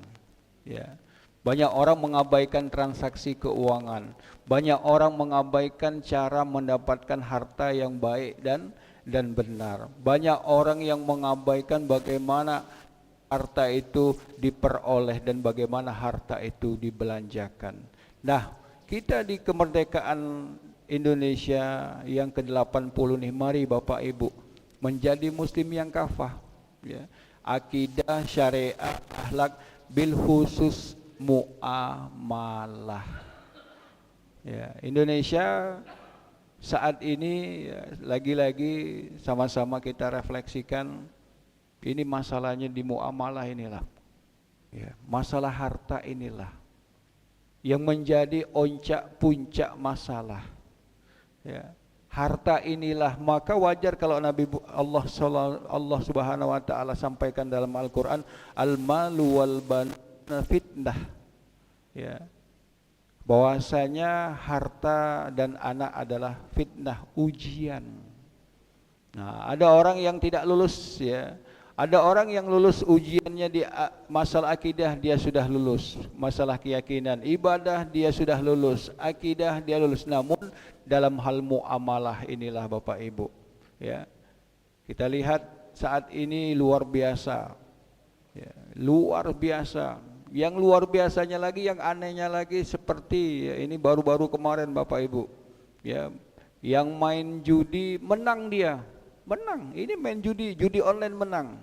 ya. Banyak orang mengabaikan transaksi keuangan, banyak orang mengabaikan cara mendapatkan harta yang baik dan benar. Banyak orang yang mengabaikan bagaimana harta itu diperoleh dan bagaimana harta itu dibelanjakan. Nah, kita di kemerdekaan Indonesia yang ke-80 nih, mari Bapak Ibu menjadi muslim yang kafah ya. Akidah, syariat, akhlak, bil khusus muamalah. Ya, Indonesia saat ini ya, lagi-lagi sama-sama kita refleksikan, ini masalahnya di muamalah inilah. Ya, masalah harta inilah yang menjadi oncak puncak masalah. Ya. Harta inilah, maka wajar kalau Allah Subhanahu wa taala sampaikan dalam Al-Qur'an, al-malu wal banuna fitnah. Ya. Bahwasanya harta dan anak adalah fitnah, ujian. Nah, ada orang yang tidak lulus ya. Ada orang yang lulus ujiannya di masalah akidah, dia sudah lulus. Masalah keyakinan, ibadah, dia sudah lulus. Akidah, dia lulus. Namun dalam hal muamalah inilah Bapak Ibu, ya. Kita lihat saat ini luar biasa. Ya, luar biasa. Yang luar biasanya lagi, yang anehnya lagi seperti ya, ini baru-baru kemarin Bapak Ibu, ya, yang main judi menang dia. Menang, ini main judi online menang.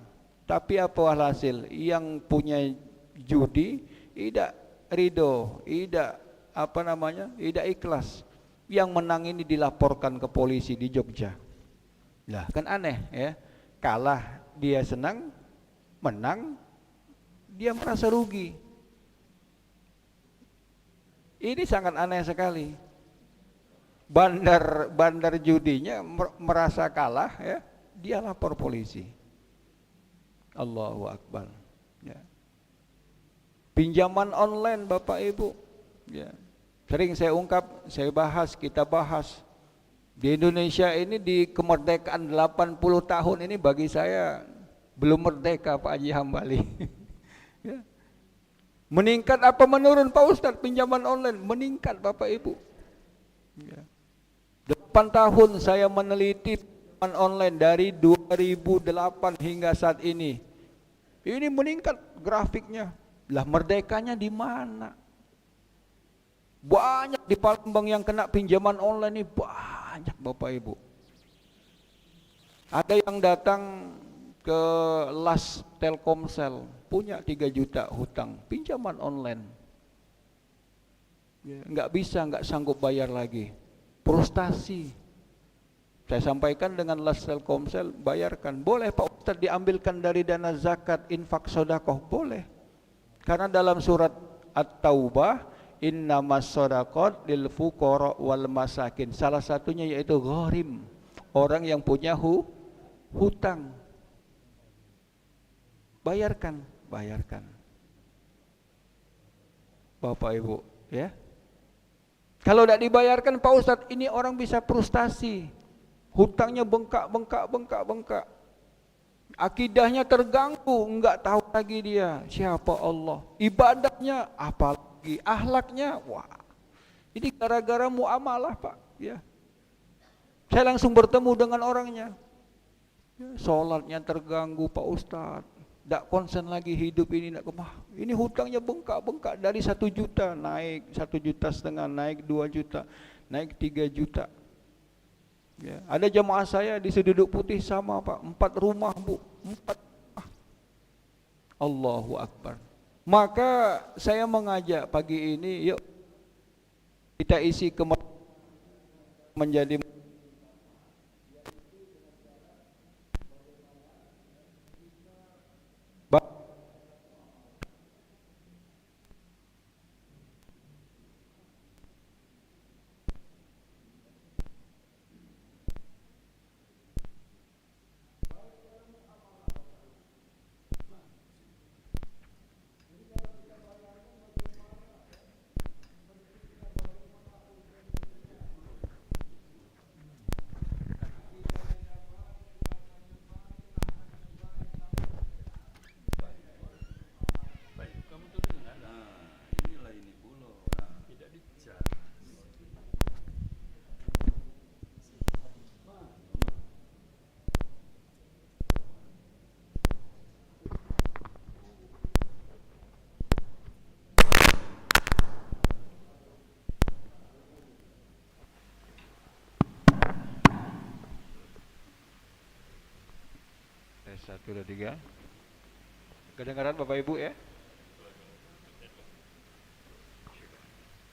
Tapi apa hasil? Yang punya judi tidak ridho, tidak tidak ikhlas. Yang menang ini dilaporkan ke polisi di Jogja. Lah, kan aneh ya. Kalah dia senang, menang dia merasa rugi. Ini sangat aneh sekali. Bandar judinya merasa kalah ya, dia lapor polisi. Allahu Akbar. Ya. Pinjaman online Bapak Ibu, ya. Sering saya ungkap, kita bahas. Di Indonesia ini di kemerdekaan 80 tahun ini bagi saya belum merdeka Pak Haji Hambali. Ya. Meningkat apa menurun Pak Ustadz pinjaman online? Meningkat Bapak Ibu. Ya. 8 tahun saya meneliti pinjaman online dari 2008 hingga saat ini. Ini meningkat grafiknya. Lah merdekanya di mana? Banyak di Palembang yang kena pinjaman online ini, banyak Bapak Ibu. Ada yang datang ke Las Telkomsel, punya 3 juta hutang, pinjaman online. Ya, nggak sanggup bayar lagi. Frustasi. Saya sampaikan dengan Las Telkomsel, bayarkan. Boleh Pak Ustadz diambilkan dari dana zakat, infak, sodakoh, boleh. Karena dalam surat At-Taubah, innamas shadaqat lil fuqara wal masakin. Salah satunya yaitu gharim, orang yang punya hutang. Bayarkan. Bapak Ibu, ya. Kalau tidak dibayarkan Pak Ustadz, ini orang bisa frustasi. Hutangnya bengkak. Akidahnya terganggu, enggak tahu lagi dia siapa Allah. Ibadahnya apalagi, akhlaknya, wah. Ini gara-gara muamalah Pak, ya. Saya langsung bertemu dengan orangnya. Ya, sholatnya terganggu Pak Ustadz. Tidak konsen lagi hidup ini, ini hutangnya bengkak dari 1 juta naik 1,5 juta, naik 2 juta, naik 3 juta. Ya, ada jemaah saya di Seduduk Putih sama Pak, 4 rumah Bu, 4. Allahu Akbar. Maka saya mengajak pagi ini, yuk kita isi menjadi tes 1, 2, 3. Kedengaran Bapak Ibu ya?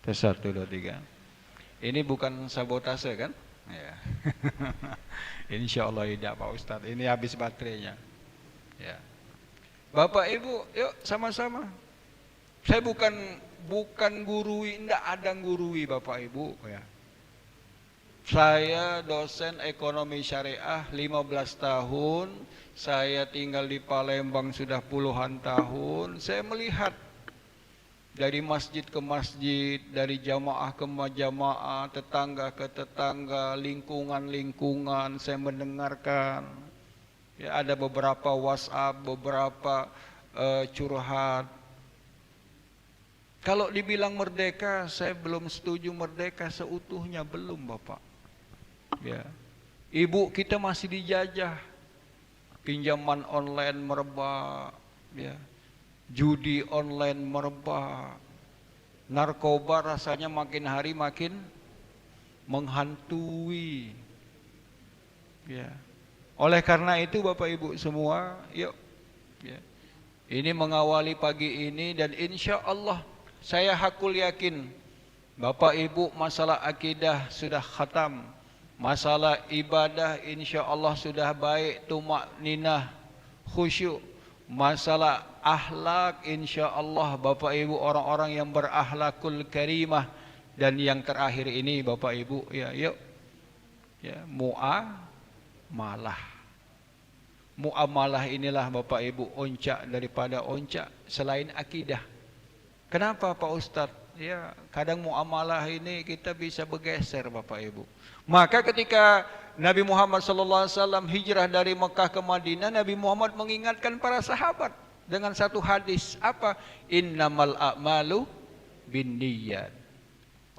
Tes 1, 2, 3. Ini bukan sabotase kan? Ya. Insya Allah tidak Pak Ustadz. Ini habis baterainya. Ya. Bapak Ibu, yuk sama-sama. Saya bukan gurui, tidak ada gurui Bapak Ibu. Ya. Saya dosen ekonomi syariah 15 tahun, saya tinggal di Palembang sudah puluhan tahun. Saya melihat dari masjid ke masjid, dari jamaah ke jamaah, tetangga ke tetangga, lingkungan-lingkungan, saya mendengarkan. Ya, ada beberapa WhatsApp, beberapa curhat. Kalau dibilang merdeka, saya belum setuju merdeka seutuhnya, belum Bapak. Ya. Ibu kita masih dijajah, pinjaman online merebak, ya. Judi online merebak, narkoba rasanya makin hari makin menghantui. Ya. Oleh karena itu Bapak Ibu semua, yuk, ya. Ini mengawali pagi ini dan insya Allah saya hakul yakin Bapak Ibu masalah akidah sudah khatam, masalah ibadah insya Allah sudah baik, tumak ninah, khusyuk. Masalah akhlak insya Allah Bapak Ibu orang-orang yang berakhlakul karimah. Dan yang terakhir ini Bapak Ibu, ya yuk, ya, muamalah. Muamalah inilah Bapak Ibu oncak daripada oncak selain akidah. Kenapa Pak Ustadz? Ya, kadang muamalah ini kita bisa bergeser Bapak Ibu. Maka ketika Nabi Muhammad SAW hijrah dari Mekah ke Madinah, Nabi Muhammad mengingatkan para sahabat dengan satu hadis, apa? Innamal a'malu binniyat.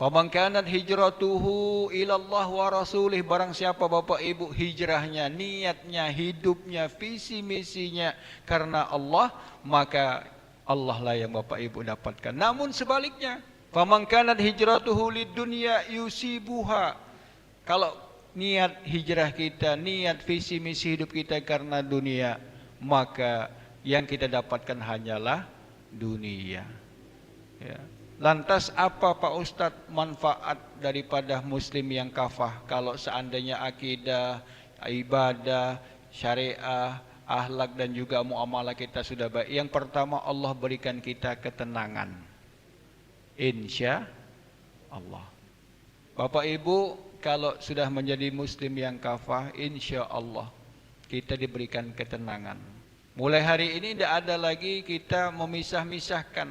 Faman kanat hijratuhu ilallah wa rasulih, barang siapa Bapak Ibu hijrahnya, niatnya, hidupnya, visi misinya karena Allah, maka Allah lah yang Bapak Ibu dapatkan. Namun sebaliknya, faman kanat hijratuhu lidunya yusibuha. Kalau niat hijrah kita, niat visi misi hidup kita karena dunia, maka yang kita dapatkan hanyalah dunia. Ya. Lantas apa Pak Ustadz manfaat daripada muslim yang kafah kalau seandainya akidah, ibadah, syariah, akhlak dan juga muamalah kita sudah baik? Yang pertama, Allah berikan kita ketenangan. Insya Allah. Bapak Ibu, kalau sudah menjadi muslim yang kafah, insya Allah kita diberikan ketenangan. Mulai hari ini tidak ada lagi kita memisah-misahkan,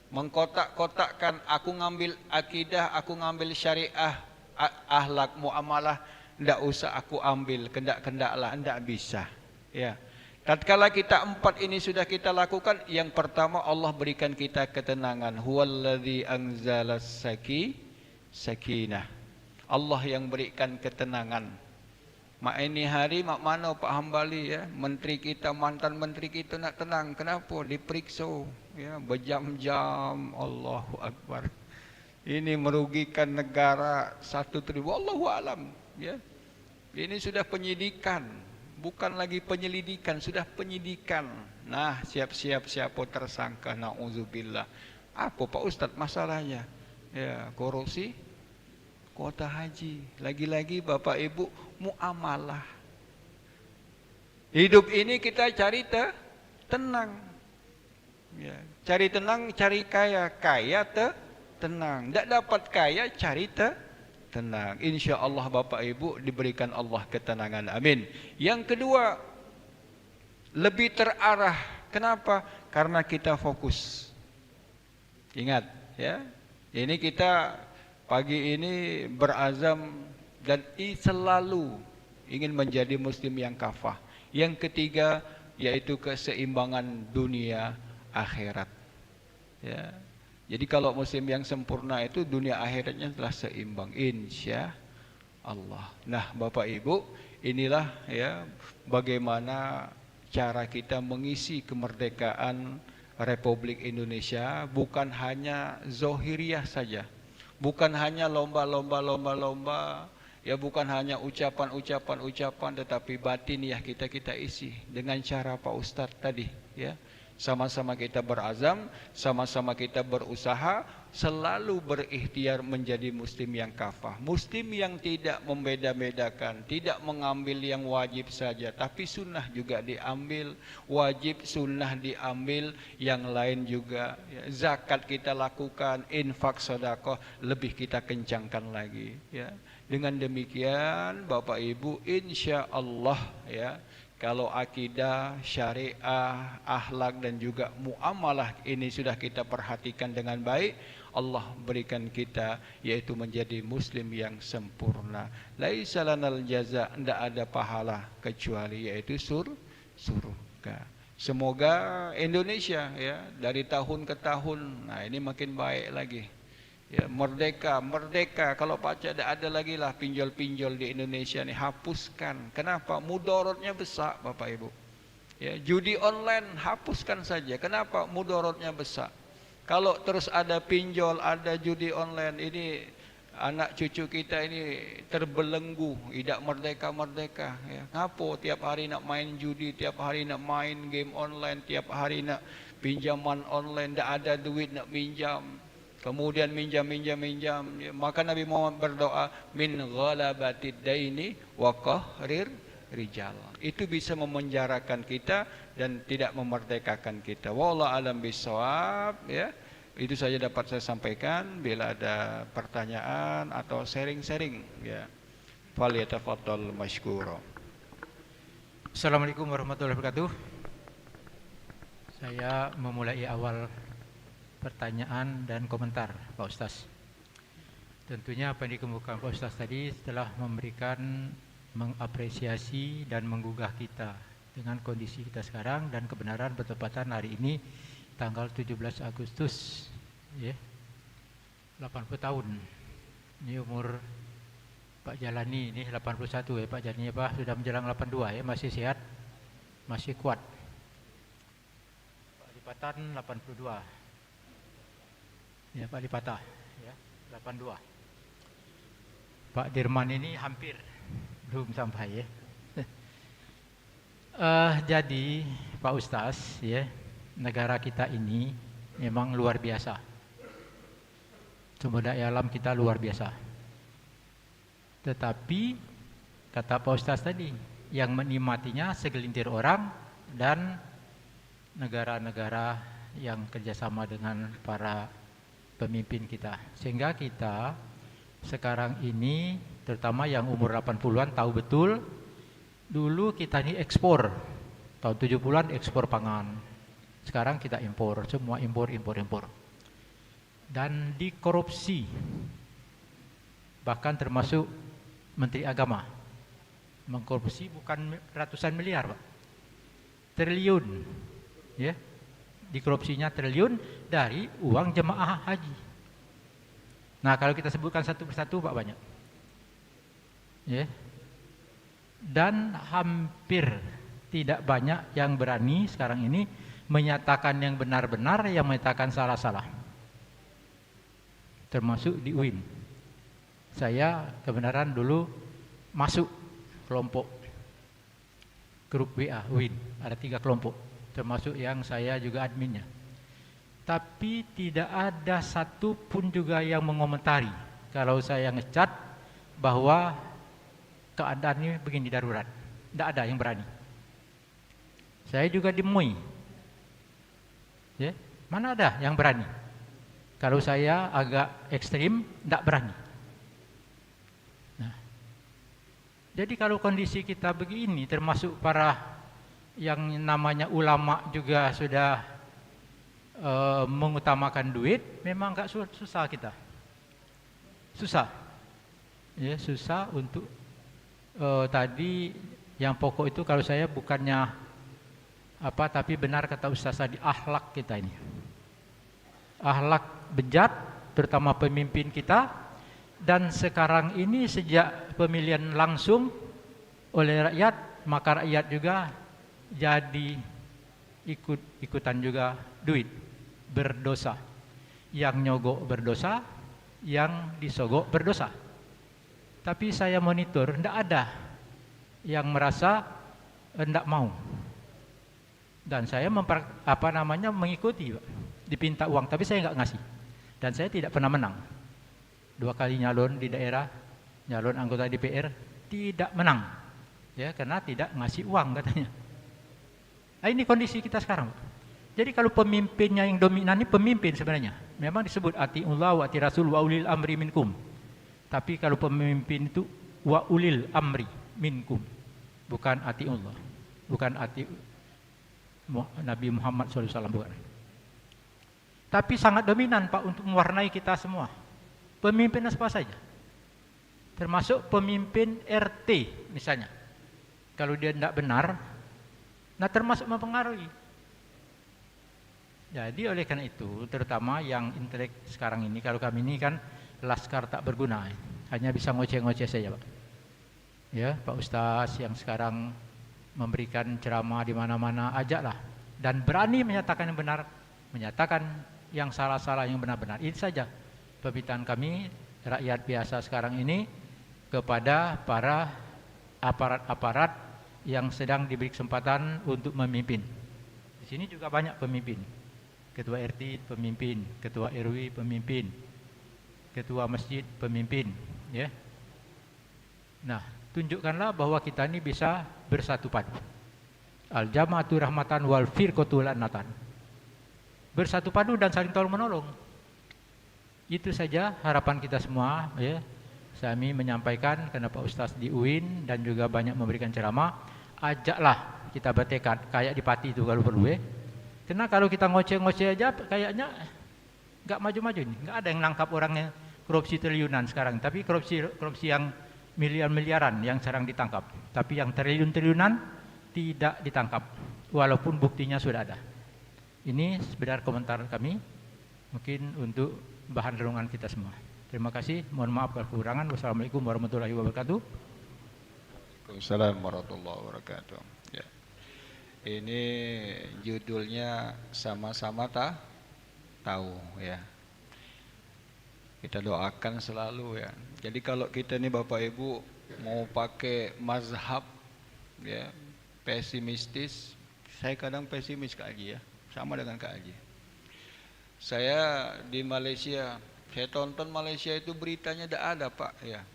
mengkotak-kotakkan, aku ngambil akidah, aku ngambil syariah, akhlak, muamalah, tidak usah aku ambil, kendak-kendaklah, tidak bisa. Ya. Tatkala kita empat ini sudah kita lakukan, yang pertama Allah berikan kita ketenangan. Huwallazi anzalas sakinah. Allah yang berikan ketenangan. Mak ini hari mak mana Pak Hambali, ya, menteri kita, mantan menteri kita nak tenang. Kenapa? Diperiksa, ya, berjam-jam. Allahu Akbar. Ini merugikan negara 1 triliun. Wallahu alam, ya. Ini sudah penyidikan, bukan lagi penyelidikan, sudah penyidikan. Nah, siap-siap siapa tersangka, nauzubillah. Apa Pak Ustadz masalahnya? Ya, korupsi kuota haji. Lagi-lagi Bapak Ibu, muamalah. Hidup ini kita cari tenang. Ya, cari tenang, cari kaya. Kaya tenang. Tidak dapat kaya, cari tenang. Insya Allah Bapak Ibu diberikan Allah ketenangan. Amin. Yang kedua, lebih terarah. Kenapa? Karena kita fokus. Ingat, ya. Ini kita pagi ini berazam dan selalu ingin menjadi muslim yang kafah. Yang ketiga yaitu keseimbangan dunia akhirat. Ya. Jadi kalau muslim yang sempurna itu dunia akhiratnya telah seimbang, insya Allah. Nah Bapak Ibu, inilah ya bagaimana cara kita mengisi kemerdekaan Republik Indonesia, bukan hanya zohiriyah saja. Bukan hanya lomba, ya, bukan hanya ucapan, tetapi batin ya kita isi dengan cara Pak Ustadz tadi, ya. Sama-sama kita berazam, sama-sama kita berusaha, selalu berikhtiar menjadi muslim yang kafah. Muslim yang tidak membeda-bedakan, tidak mengambil yang wajib saja, tapi sunnah juga diambil, wajib sunnah diambil, yang lain juga. Ya, zakat kita lakukan, infak sedekah lebih kita kencangkan lagi. Ya. Dengan demikian Bapak Ibu, insya Allah ya, kalau akidah, syariah, akhlak dan juga muamalah ini sudah kita perhatikan dengan baik, Allah berikan kita yaitu menjadi muslim yang sempurna. Laisa lanal jaza, tidak ada pahala kecuali yaitu surga. Semoga Indonesia ya dari tahun ke tahun, nah ini makin baik lagi. Ya, merdeka, merdeka. Kalau baca ada lagi lah pinjol-pinjol di Indonesia nih, hapuskan. Kenapa? Mudorotnya besar, Bapak Ibu. Ya, judi online hapuskan saja. Kenapa? Mudorotnya besar. Kalau terus ada pinjol, ada judi online, ini anak cucu kita ini terbelenggu, tidak merdeka-merdeka. Ya. Ngapo tiap hari nak main judi, tiap hari nak main game online, tiap hari nak pinjaman online, tidak ada duit nak minjam. Kemudian minjam. Maka Nabi Muhammad berdoa, min ghalabatid daini wa qahrir rijal. Itu bisa memenjarakan kita dan tidak memerdekakan kita. Wallahu alam bisawab ya. Itu saja dapat saya sampaikan. Bila ada pertanyaan atau sharing-sharing ya, falyatafaddal mashkura. Assalamualaikum warahmatullahi wabarakatuh. Saya memulai awal pertanyaan dan komentar Pak Ustaz. Tentunya apa yang dikemukakan Pak Ustaz tadi telah memberikan, mengapresiasi dan menggugah kita dengan kondisi kita sekarang dan kebenaran bertepatan hari ini tanggal 17 Agustus ya, 80 tahun. Ini umur Pak Jalani ini 81 ya, Pak Jalani Pak sudah menjelang 82 ya, masih sehat, masih kuat. Pak Lipatan 82. Ya, Pak Lipata ya, 82. Pak Dirman ini hampir belum sampai ya. Jadi Pak Ustaz ya, negara kita ini memang luar biasa. Sumber daya alam kita luar biasa. Tetapi kata Pak Ustaz tadi, yang menikmatinya segelintir orang dan negara-negara yang kerjasama dengan para pemimpin kita. Sehingga kita sekarang ini, terutama yang umur 80-an tahu betul, dulu kita ini ekspor. Tahun 70-an ekspor pangan. Sekarang kita impor, semua impor. Dan dikorupsi. Bahkan termasuk Menteri Agama. Mengkorupsi bukan ratusan miliar, Pak. Triliun. Ya. Dikorupsinya triliun dari uang jemaah haji. Nah, kalau kita sebutkan satu persatu Pak banyak. Ya. Dan hampir tidak banyak yang berani sekarang ini menyatakan yang benar-benar, yang menyatakan salah-salah. Termasuk di UIN. Saya kebenaran dulu masuk kelompok grup WA UIN, ada 3 kelompok. Termasuk yang saya juga adminnya. Tapi tidak ada satu pun juga yang mengomentari kalau saya ngecat bahwa keadaan ini begini darurat. Tidak ada yang berani. Saya juga dimui. Ya, mana ada yang berani? Kalau saya agak ekstrim, tidak berani. Nah, jadi kalau kondisi kita begini, termasuk para yang namanya ulama juga sudah mengutamakan duit, memang enggak susah kita. Susah. Ya, susah untuk tadi yang pokok itu kalau saya bukannya apa, tapi benar kata Ustaz tadi, akhlak kita ini. Akhlak bejat terutama pemimpin kita, dan sekarang ini sejak pemilihan langsung oleh rakyat, maka rakyat juga jadi ikutan juga duit, berdosa. Yang nyogok berdosa, yang disogok berdosa. Tapi saya monitor, tidak ada yang merasa tidak mau. Dan saya mengikuti, dipinta uang, tapi saya nggak ngasih. Dan saya tidak pernah menang. 2 kali nyalon di daerah, nyalon anggota DPR, tidak menang. Ya, karena tidak ngasih uang katanya. Nah, ini kondisi kita sekarang. Jadi kalau pemimpinnya yang dominan ini pemimpin sebenarnya. Memang disebut atiullah wa ati rasul wa ulil amri minkum. Tapi kalau pemimpin itu wa ulil amri minkum, bukan atiullah, bukan ati Nabi Muhammad SAW, bukan. Tapi sangat dominan Pak untuk mewarnai kita semua. Pemimpin apa saja, termasuk pemimpin RT misalnya. Kalau dia tidak benar, nah termasuk mempengaruhi. Jadi oleh karena itu, terutama yang intelek sekarang ini, kalau kami ini kan laskar tak berguna, hanya bisa ngoceh-ngoceh saja Pak. Ya, Pak Ustaz yang sekarang memberikan ceramah di mana-mana, ajaklah dan berani menyatakan yang benar, menyatakan yang salah-salah yang benar-benar. Itu saja permintaan kami rakyat biasa sekarang ini kepada para aparat-aparat yang sedang diberi kesempatan untuk memimpin. Di sini juga banyak pemimpin. Ketua RT pemimpin, ketua RW pemimpin, ketua masjid pemimpin, ya. Nah, tunjukkanlah bahwa kita ini bisa bersatu padu. Al-jama'atu rahmatan wal firqatu lanatan. Bersatu padu dan saling tolong menolong. Itu saja harapan kita semua, ya. Kami menyampaikan karena Pak Ustaz di UIN dan juga banyak memberikan ceramah, ajaklah kita bertekad kayak di Pati itu kalau perlu, ya. Karena kalau kita ngoceh-ngoceh aja kayaknya nggak maju-maju nih, nggak ada yang nangkap orangnya korupsi triliunan sekarang, tapi korupsi yang miliar-miliaran yang sedang ditangkap, tapi yang triliun-triliunan tidak ditangkap, walaupun buktinya sudah ada. Ini sebenarnya komentar kami, mungkin untuk bahan renungan kita semua. Terima kasih, mohon maaf kalau kekurangan. Wassalamualaikum warahmatullahi wabarakatuh. Waalaikumsalam warahmatullahi wabarakatuh. Ya. Ini judulnya sama-sama tahu, ya. Kita doakan selalu, ya. Jadi kalau kita nih Bapak Ibu mau pakai mazhab, ya, pesimistis, saya kadang pesimis Kak Haji, ya, sama dengan Kak Haji. Saya di Malaysia, saya tonton Malaysia itu beritanya tidak ada Pak, ya.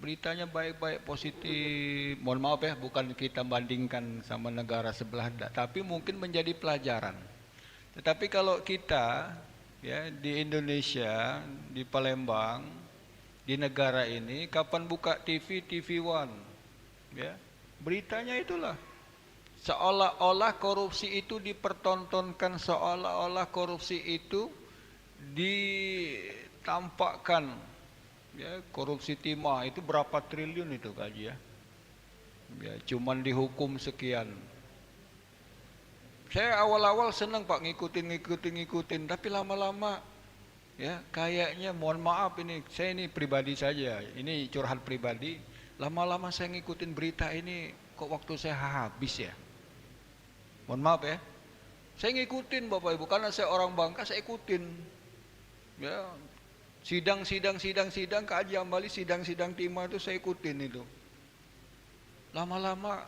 Beritanya baik-baik, positif. Mohon maaf ya, bukan kita bandingkan sama negara sebelah, tapi mungkin menjadi pelajaran. Tetapi kalau kita, ya, di Indonesia, di Palembang, di negara ini, kapan buka TV, TV One, ya, beritanya itulah. Seolah-olah korupsi itu dipertontonkan, seolah-olah korupsi itu ditampakkan, ya. Korupsi timah itu berapa triliun itu Kak Haji, ya. Ya, cuman dihukum sekian. Saya awal-awal senang Pak ngikutin, tapi lama-lama, ya, kayaknya mohon maaf ini, saya ini pribadi saja, ini curhat pribadi. Lama-lama saya ngikutin berita ini, kok waktu saya habis, ya. Mohon maaf ya, saya ngikutin Bapak Ibu, karena saya orang Bangka, saya ikutin, ya, sidang Kak Haji Ambali, sidang timah itu saya ikutin itu. Lama-lama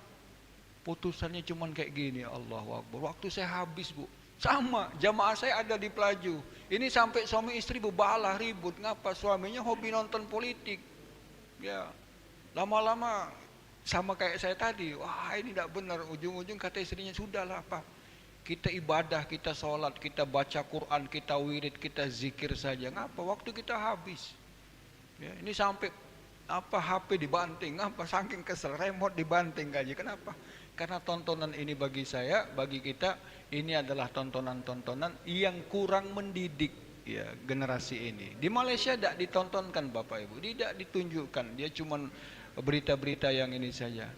putusannya cuman kayak gini, Allahu Akbar. Waktu saya habis Bu, sama jamaah saya ada di Pelaju. Ini sampai suami istri bebalah ribut, ngapa suaminya hobi nonton politik, ya. Lama-lama sama kayak saya tadi, wah ini tidak benar. Ujung-ujung kata istrinya, sudahlah Pak, kita ibadah, kita sholat, kita baca Quran, kita wirid, kita zikir saja. Ngapa waktu kita habis, ya, ini sampai apa HP dibanting, apa saking kesel, remote dibanting gaji. Kenapa? Karena tontonan ini bagi saya, bagi kita, ini adalah tontonan-tontonan yang kurang mendidik, ya, generasi ini. Di Malaysia tidak ditontonkan Bapak Ibu, tidak ditunjukkan, dia cuman berita-berita yang ini saja.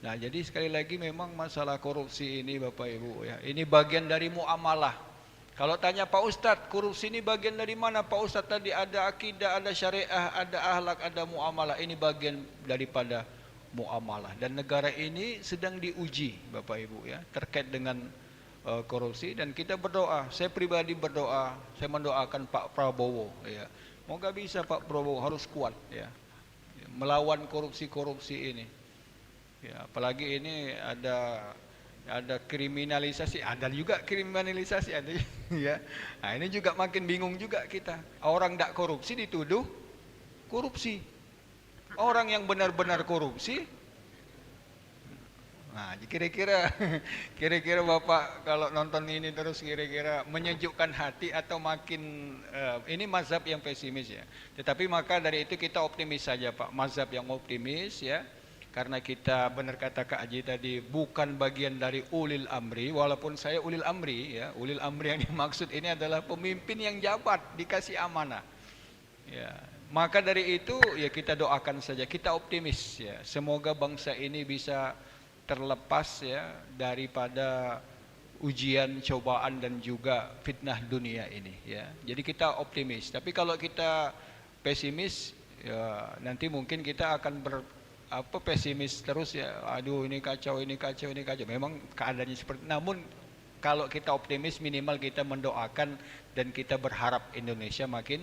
Nah, jadi sekali lagi memang masalah korupsi ini Bapak Ibu, ya, ini bagian dari muamalah. Kalau tanya Pak Ustadz, korupsi ini bagian dari mana Pak Ustadz? Tadi ada akidah, ada syariah, ada akhlak, ada muamalah. Ini bagian daripada muamalah. Dan negara ini sedang diuji Bapak Ibu, ya, terkait dengan korupsi. Dan kita berdoa, saya pribadi berdoa, saya mendoakan Pak Prabowo, ya, moga bisa Pak Prabowo, harus kuat, ya, melawan korupsi-korupsi ini, ya. Apalagi ini ada kriminalisasi, ada juga kriminalisasi, ada, ya. Nah, ini juga makin bingung juga kita. Orang tidak korupsi dituduh korupsi, orang yang benar-benar korupsi Nah, kira-kira Bapak kalau nonton ini terus kira-kira menyejukkan hati atau makin ini mazhab yang pesimis ya. Tetapi maka dari itu kita optimis saja Pak, mazhab yang optimis ya. Karena kita benar kata Kak Haji tadi bukan bagian dari ulil amri, walaupun saya ulil amri ya. Ulil amri yang dimaksud ini adalah pemimpin yang jabat, dikasih amanah. Ya, maka dari itu ya kita doakan saja, kita optimis ya. Semoga bangsa ini bisa terlepas ya daripada ujian, cobaan dan juga fitnah dunia ini ya. Jadi kita optimis. Tapi kalau kita pesimis ya nanti mungkin kita akan pesimis terus ya. Aduh ini kacau, ini kacau, ini kacau. Memang keadaannya seperti. Namun kalau kita optimis minimal kita mendoakan dan kita berharap Indonesia makin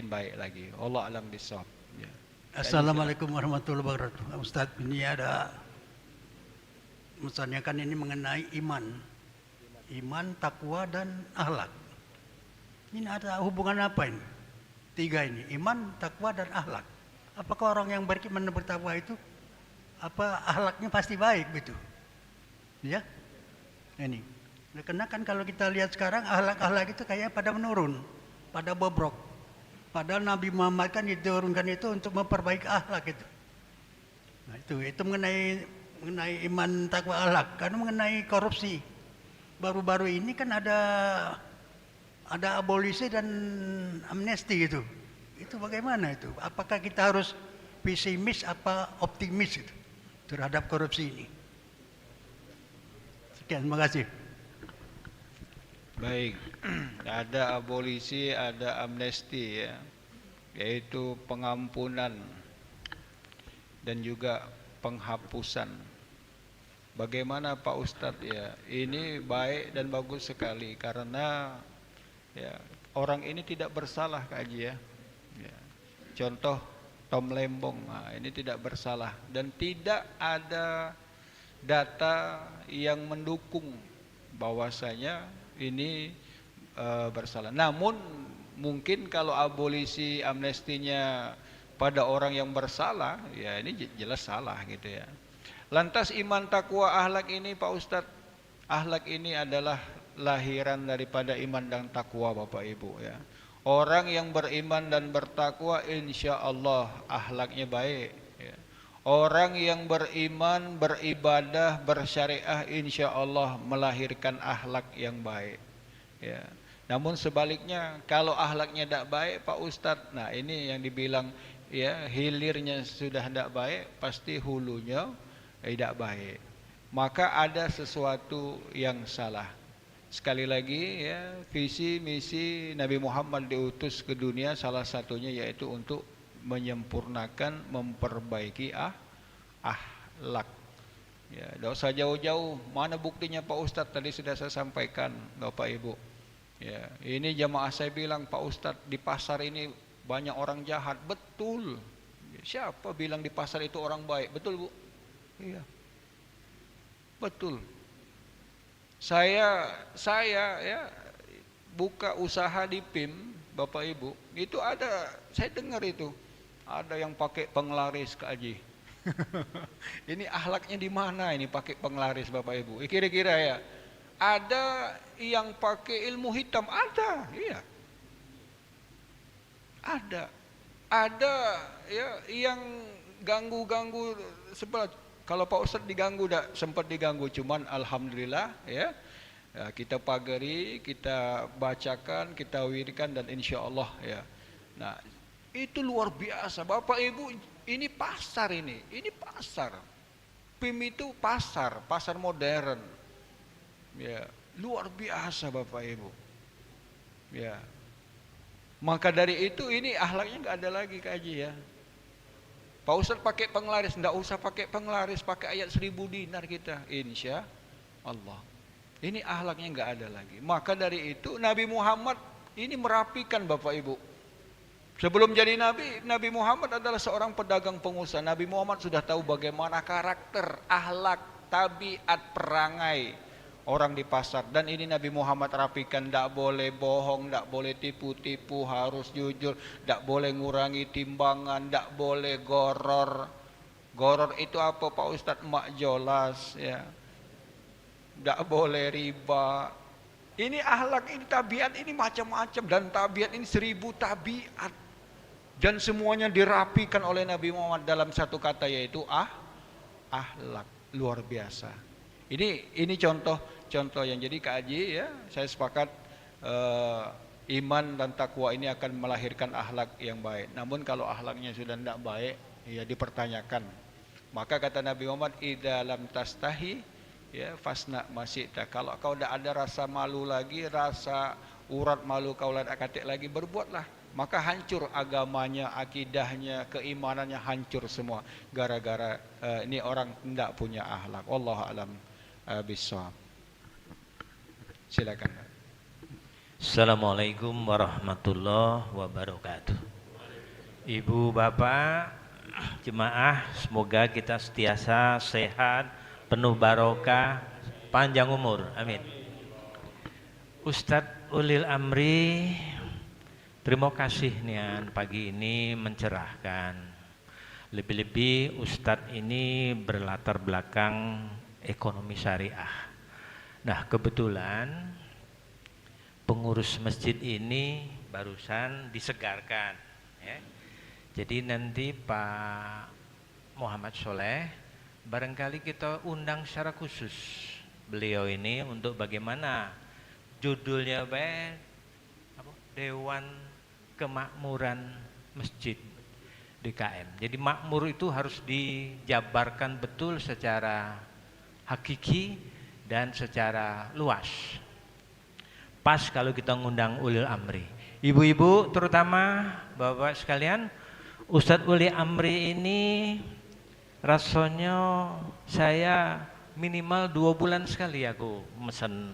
baik lagi. Allah alam bisawab. Ya. Assalamualaikum warahmatullahi wabarakatuh. Ustaz, ini ada misalnya kan ini mengenai iman, takwa dan akhlak. Ini ada hubungan apa ini? Tiga ini, iman, takwa dan akhlak. Apakah orang yang beriman dan bertakwa itu apa akhlaknya pasti baik gitu? Ya, ini. Karena kan kalau kita lihat sekarang akhlak itu kayak pada menurun, pada bobrok. Padahal Nabi Muhammad kan diturunkan itu untuk memperbaiki akhlak itu. Nah itu mengenai iman, takwa, akhlak. Karena mengenai korupsi, baru-baru ini kan ada abolisi dan amnesti itu. Itu bagaimana itu? Apakah kita harus pesimis apa optimis itu terhadap korupsi ini? Sekian, terima kasih. Baik, ada abolisi, ada amnesti ya, yaitu pengampunan dan juga penghapusan. Bagaimana Pak Ustadz ya? Ini baik dan bagus sekali karena ya orang ini tidak bersalah Kak Haji ya. Ya. Contoh Tom Lembong, nah, ini tidak bersalah dan tidak ada data yang mendukung bahwasanya ini bersalah. Namun mungkin kalau abolisi amnestinya pada orang yang bersalah, ya ini jelas salah gitu ya. Lantas iman, takwa, akhlak ini Pak Ustadz, akhlak ini adalah lahiran daripada iman dan takwa Bapak Ibu ya. Orang yang beriman dan bertakwa insya Allah akhlaknya baik ya. Orang yang beriman, beribadah, bersyariah insya Allah melahirkan akhlak yang baik ya. Namun sebaliknya kalau akhlaknya tidak baik Pak Ustadz, nah ini yang dibilang ya hilirnya sudah tidak baik pasti hulunya tidak baik. Maka ada sesuatu yang salah. Sekali lagi ya, visi misi Nabi Muhammad diutus ke dunia salah satunya yaitu untuk menyempurnakan, memperbaiki akhlak. Ya, tidak usah jauh-jauh. Mana buktinya Pak Ustadz? Tadi sudah saya sampaikan Bapak Ibu. Ya, ini jamaah saya bilang Pak Ustadz di pasar ini banyak orang jahat. Betul. Siapa bilang di pasar itu orang baik? Betul Bu? Iya. Betul. Saya ya buka usaha di PIM Bapak Ibu, itu ada, saya dengar itu ada yang pakai penglaris Kak Haji. Ini akhlaknya di mana ini pakai penglaris Bapak Ibu? Kira-kira ya. Ada yang pakai ilmu hitam, ada, iya. Ada ya yang ganggu-ganggu sebelah. Kalau Pak Ustadz diganggu, tidak sempat diganggu, cuman alhamdulillah ya, ya kita pagari, kita bacakan, kita wiridkan dan insya Allah ya. Nah itu luar biasa Bapak Ibu, ini pasar ini pasar. PIM itu pasar modern, ya luar biasa Bapak Ibu, ya. Maka dari itu ini akhlaknya nggak ada lagi Kak Haji ya. Pak Ustadz pakai penglaris, tidak usah pakai penglaris, pakai ayat 1000 dinar kita, insya Allah. Ini akhlaknya nggak ada lagi. Maka dari itu Nabi Muhammad ini merapikan Bapak Ibu. Sebelum jadi Nabi, Nabi Muhammad adalah seorang pedagang pengusaha. Nabi Muhammad sudah tahu bagaimana karakter, akhlak, tabiat, perangai orang di pasar. Dan ini Nabi Muhammad rapikan, tidak boleh bohong, tidak boleh tipu-tipu, harus jujur, tidak boleh ngurangi timbangan, tidak boleh goror Goror itu apa Pak Ustadz? Mak jolas ya. Tidak boleh riba. Ini akhlak, ini tabiat, ini macam-macam. Dan tabiat ini 1000 tabiat. Dan semuanya dirapikan oleh Nabi Muhammad dalam satu kata, yaitu akhlak. Luar biasa. Ini contoh yang jadi Kak Haji ya, saya sepakat iman dan takwa ini akan melahirkan akhlak yang baik. Namun kalau akhlaknya sudah tidak baik, ya dipertanyakan. Maka kata Nabi Muhammad, idza lam tastahi ya fasna masita. Kalau kau tidak ada rasa malu lagi, rasa urat malu kau tidak katik lagi, berbuatlah. Maka hancur agamanya, akidahnya, keimanannya hancur semua. Gara-gara ini orang tidak punya akhlak. Wallahu a'lam bishawab. Silakan. Assalamualaikum warahmatullahi wabarakatuh. Ibu, bapak, jemaah, semoga kita sentiasa sehat, penuh barokah, panjang umur, amin. Ustadz Ulil Amri, terima kasih nian pagi ini mencerahkan. Lebih-lebih Ustadz ini berlatar belakang ekonomi syariah. Nah, kebetulan pengurus masjid ini barusan disegarkan ya. Jadi nanti Pak Muhammad Soleh barangkali kita undang secara khusus beliau ini untuk bagaimana judulnya Dewan Kemakmuran Masjid DKM. Jadi makmur itu harus dijabarkan betul secara hakiki dan secara luas. Pas kalau kita ngundang ulil amri. Ibu-ibu terutama bapak sekalian, Ustadz Uli Amri ini rasanya saya minimal 2 bulan sekali aku mesen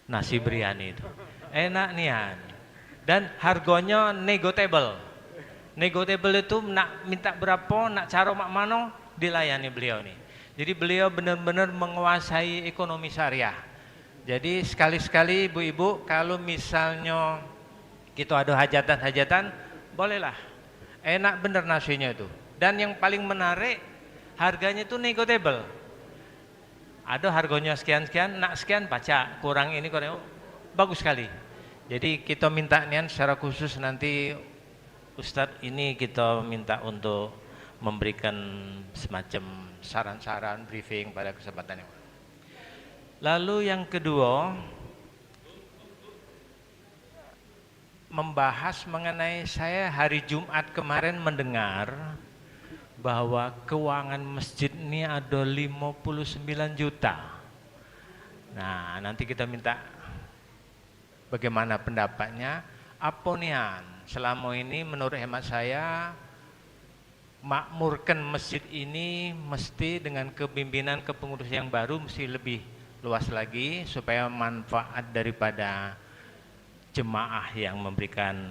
nasi biryani itu. Enak nian. Dan harganya negotiable. Negotiable itu nak minta berapa, nak caro mak mano dilayani beliau nih. Jadi beliau benar-benar menguasai ekonomi syariah. Jadi sekali-sekali ibu-ibu kalau misalnya kita ada hajatan-hajatan, bolehlah. Enak bener nasinya itu. Dan yang paling menarik, harganya itu negotiable. Ada harganya sekian-sekian, nak sekian baca, kurang ini kurang, bagus sekali. Jadi kita minta nian secara khusus nanti Ustadz ini kita minta untuk memberikan semacam saran-saran briefing pada kesempatan ini. Lalu yang kedua, membahas mengenai saya hari Jumat kemarin mendengar bahwa keuangan masjid ini ada 59 juta. Nah, nanti kita minta bagaimana pendapatnya. Apa nian? Selama ini menurut hemat saya makmurkan masjid ini mesti dengan kepimpinan kepengurus yang baru mesti lebih luas lagi supaya manfaat daripada jemaah yang memberikan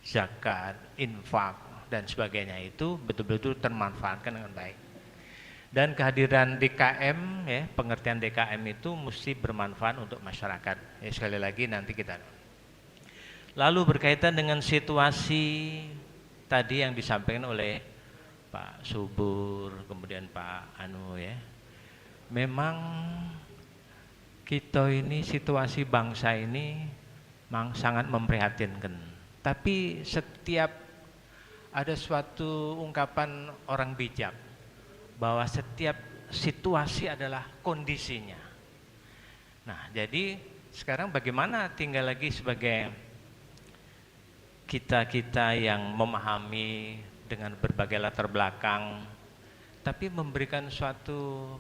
zakat, infak dan sebagainya itu betul-betul termanfaatkan dengan baik. Dan kehadiran DKM ya, pengertian DKM itu mesti bermanfaat untuk masyarakat. Ya, sekali lagi nanti kita. Lalu berkaitan dengan situasi tadi yang disampaikan oleh Pak Subur, kemudian Pak Anu ya. Memang kita ini situasi bangsa ini memang sangat memprihatinkan. Tapi setiap ada suatu ungkapan orang bijak bahwa setiap situasi adalah kondisinya. Nah, jadi sekarang bagaimana tinggal lagi sebagai kita-kita yang memahami dengan berbagai latar belakang, tapi memberikan suatu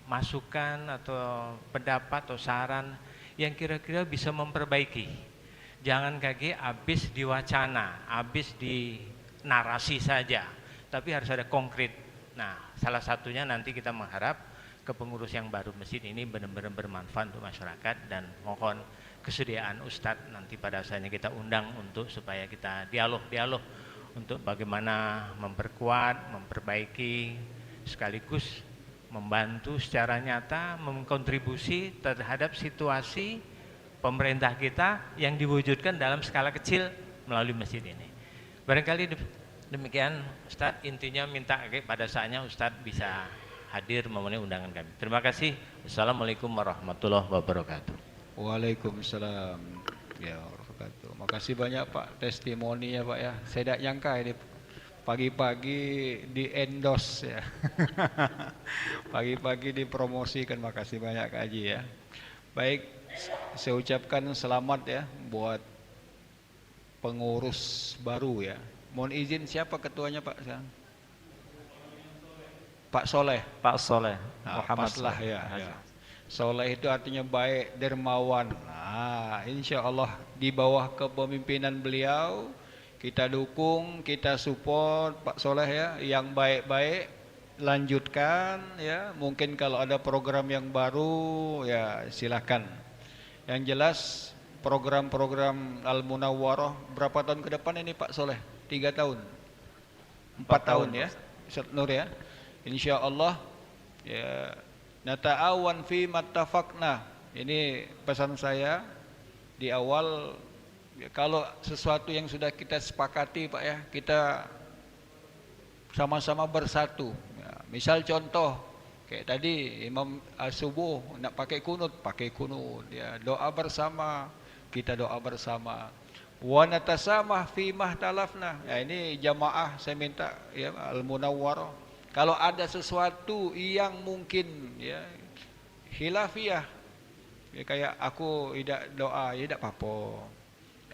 masukan atau pendapat atau saran yang kira-kira bisa memperbaiki. Jangan kaki habis di wacana, habis di narasi saja, tapi harus ada konkret. Nah, salah satunya nanti kita mengharap kepengurus yang baru masjid ini benar-benar bermanfaat untuk masyarakat, dan mohon kesediaan Ustadz nanti pada saatnya kita undang untuk supaya kita dialog untuk bagaimana memperkuat, memperbaiki, sekaligus membantu secara nyata mengkontribusi terhadap situasi pemerintah kita yang diwujudkan dalam skala kecil melalui masjid ini. Barangkali Demikian Ustadz, intinya minta pada saatnya Ustadz bisa hadir memenuhi undangan kami. Terima kasih. Assalamualaikum warahmatullahi wabarakatuh. Waalaikumsalam ya wabarakatuh. Makasih banyak Pak testimoninya Pak ya. Saya tidak nyangka ini pagi-pagi di endorse ya. Pagi-pagi dipromosikan. Makasih banyak Kak Haji ya. Baik, saya ucapkan selamat ya buat pengurus baru ya. Mohon izin siapa ketuanya Pak sekarang? Pak Soleh. Pak Soleh Muhammad lah ya, ya. Soleh itu artinya baik, dermawan. Nah, insya Allah di bawah kepemimpinan beliau kita dukung, kita support Pak Soleh ya, yang baik-baik lanjutkan ya. Mungkin kalau ada program yang baru ya silakan. Yang jelas program-program Al-Munawwarah berapa tahun ke depan ini Pak Soleh? 3 tahun, 4 tahun ya, Ustaz Nur ya. Insya Allah ya, nata'awan fi mattafaqna. Ini pesan saya di awal ya, kalau sesuatu yang sudah kita sepakati Pak ya, kita sama-sama bersatu ya. Misal contoh kayak tadi Imam subuh nak pakai kunut ya, doa bersama, kita doa bersama. Wa natasamah fi mahtalafna. Ya, ini jamaah saya minta ya Al-Munawwarah. Kalau ada sesuatu yang mungkin ya khilafiyah ya, kayak aku tidak doa ya tidak apa-apa.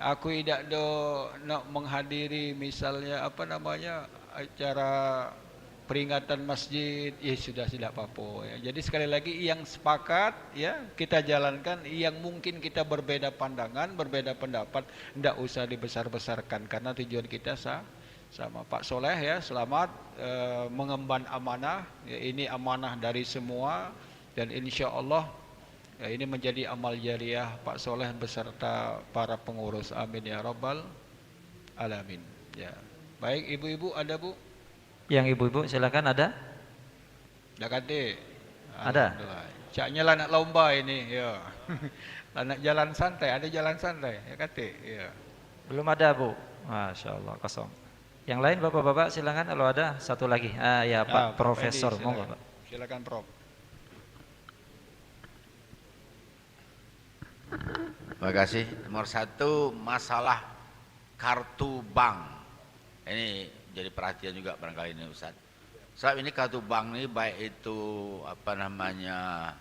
Aku tidak nak menghadiri misalnya apa namanya acara peringatan masjid, ya sudah tidak apa-apa ya. Jadi sekali lagi yang sepakat ya kita jalankan, yang mungkin kita berbeda pandangan, berbeda pendapat, tidak usah dibesar-besarkan karena tujuan kita sama. Pak Soleh ya, selamat mengemban amanah ya, ini amanah dari semua dan insya Allah ya, ini menjadi amal jariah Pak Soleh beserta para pengurus, amin ya rabbal alamin ya. Baik ibu-ibu, ada Bu? Yang ibu-ibu silakan, ada? Dah kata. Ada. Caknya lah nak lomba ini ya. Lah nak jalan santai, ada jalan santai ya kata ya. Belum ada Bu. Masya Allah, kosong. Yang lain bapak-bapak silakan kalau ada. Satu lagi. Ya Pak Profesor, Edi, monggo Pak. Silakan Prof. Terima kasih. Nomor 1 masalah kartu bank. Ini jadi perhatian juga barangkali ini Ustaz. Saat ini kartu bank ini baik itu apa namanya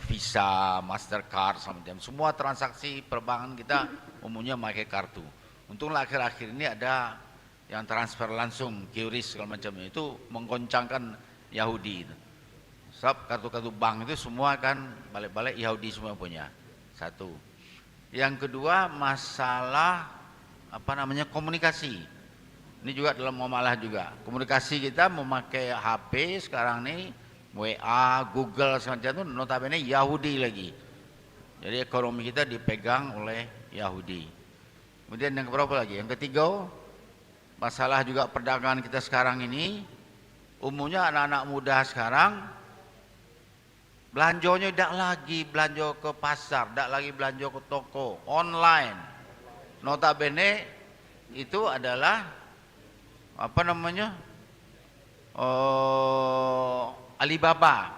Visa, Mastercard, semua transaksi perbankan kita umumnya memakai kartu. Untunglah akhir-akhir ini ada yang transfer langsung, QRIS segala macam itu menggoncangkan Yahudi. Sebab kartu-kartu bank itu semua kan balik-balik Yahudi semua punya. Satu. Yang kedua masalah apa namanya komunikasi. Ini juga dalam muamalah juga. Komunikasi kita memakai HP sekarang nih, WA, Google semacam itu notabene Yahudi lagi. Jadi ekonomi kita dipegang oleh Yahudi. Kemudian yang keberapa lagi? Yang ketiga, masalah juga perdagangan kita sekarang ini, umumnya anak-anak muda sekarang belanjonya tidak lagi belanja ke pasar, tidak lagi belanja ke toko, online. Notabene itu adalah apa namanya Alibaba,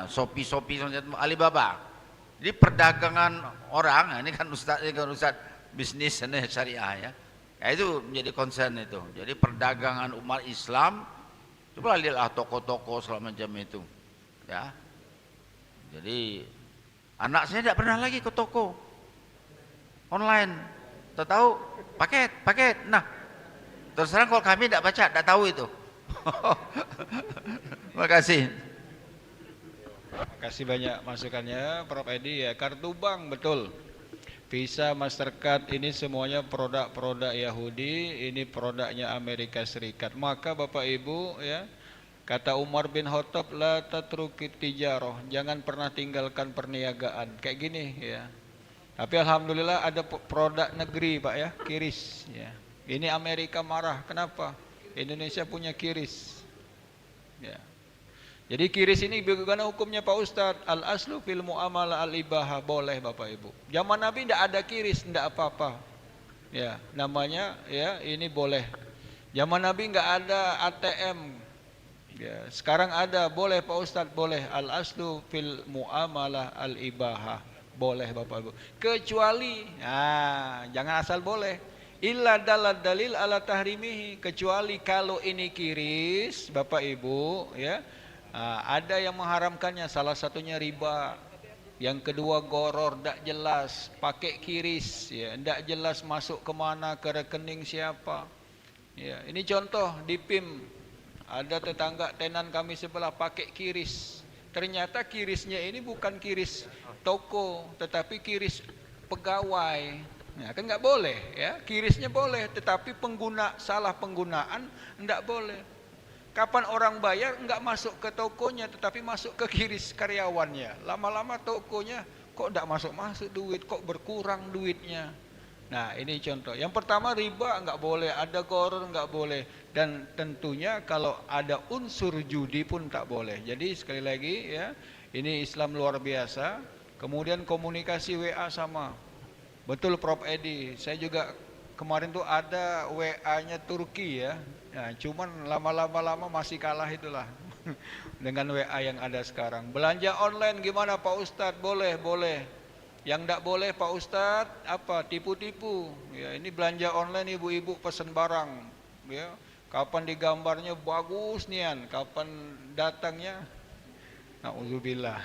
Shopee Alibaba. Jadi perdagangan orang, ini kan Ustaz bisnis syariah ya. Ya itu menjadi concern itu. Jadi perdagangan umat Islam, coba lihatlah toko-toko segala macam itu, ya. Jadi anak saya tidak pernah lagi ke toko online, tahu paket. Nah, terus terang kalau kami tidak baca, tidak tahu itu. Terima kasih. Terima kasih banyak masukannya Prof Edi ya. Kartu bank betul. Visa, Mastercard ini semuanya produk-produk Yahudi, ini produknya Amerika Serikat. Maka Bapak Ibu ya, kata Umar bin Khattab, la tatrukit tijarah, jangan pernah tinggalkan perniagaan. Kayak gini ya. Tapi alhamdulillah ada produk negeri Pak ya, QRIS ya. Ini Amerika marah, kenapa? Indonesia punya QRIS. Ya. Jadi QRIS ini bagaimana hukumnya Pak Ustadz? Al-aslu fil mu'amalah al-ibaha, boleh Bapak Ibu. Zaman Nabi tidak ada QRIS, tidak apa-apa. Ya, namanya ya ini boleh. Zaman Nabi nggak ada ATM. Ya, sekarang ada, boleh Pak Ustadz, boleh. Al aslu fil muamalah al ibahah, boleh Bapak Ibu. Kecuali, jangan asal boleh. Illa dalal dalil ala tahrimihi, kecuali kalau ini kiris, Bapak Ibu, ya. Ada yang mengharamkannya, salah satunya riba. Yang kedua goror, tidak jelas, pakai kiris, ya, tidak jelas masuk kemana, ke rekening siapa. Ya, ini contoh di PIM. Ada tetangga tenan kami sebelah pakai kiris. Ternyata kirisnya ini bukan kiris toko, tetapi kiris pegawai. Nah, kan nggak boleh, ya. Kirisnya boleh, tetapi salah penggunaan nggak boleh. Kapan orang bayar nggak masuk ke tokonya, tetapi masuk ke kiris karyawannya. Lama-lama tokonya kok nggak masuk duit, kok berkurang duitnya. Nah, ini contoh. Yang pertama riba nggak boleh, ada goror nggak boleh, dan tentunya kalau ada unsur judi pun tak boleh. Jadi sekali lagi ya, ini Islam luar biasa. Kemudian komunikasi WA sama. Betul Prof Edi, saya juga kemarin tuh ada WA-nya Turki ya. Nah, cuman lama-lama masih kalah itulah dengan WA yang ada sekarang. Belanja online gimana Pak Ustadz? Boleh, boleh. Yang tidak boleh Pak Ustadz apa? Tipu-tipu. Ya, ini belanja online ibu-ibu pesan barang. Ya, kapan digambarnya bagus nian, kapan datangnya? Nauzubillah.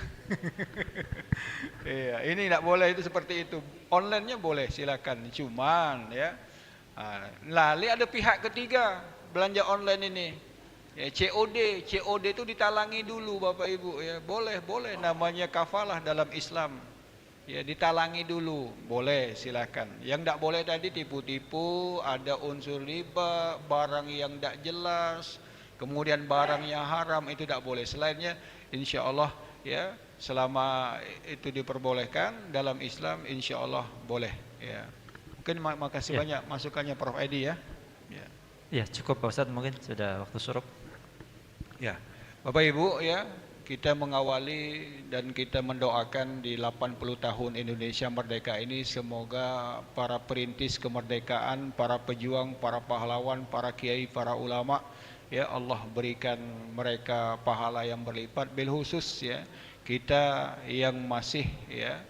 Iya, ini tidak boleh itu seperti itu. Online-nya boleh silakan. Cuman ya, lalu ada pihak ketiga belanja online ini. Ya, COD itu ditalangi dulu Bapak Ibu ya. Boleh, namanya kafalah dalam Islam. Ya, ditalangi dulu, boleh silakan. Yang tidak boleh tadi tipu-tipu, ada unsur riba, barang yang tidak jelas, kemudian barang yang haram itu tidak boleh. Selainnya, insya Allah ya, selama itu diperbolehkan dalam Islam, insya Allah boleh. Ya, mungkin makasih banyak masukannya Prof Edi ya. Ya, cukup Pak Ustadz, mungkin sudah waktu surup. Ya, Bapak Ibu ya. Kita mengawali dan kita mendoakan di 80 tahun Indonesia Merdeka ini, semoga para perintis kemerdekaan, para pejuang, para pahlawan, para kiai, para ulama, ya Allah berikan mereka pahala yang berlipat. Bil khusus ya, kita yang masih ya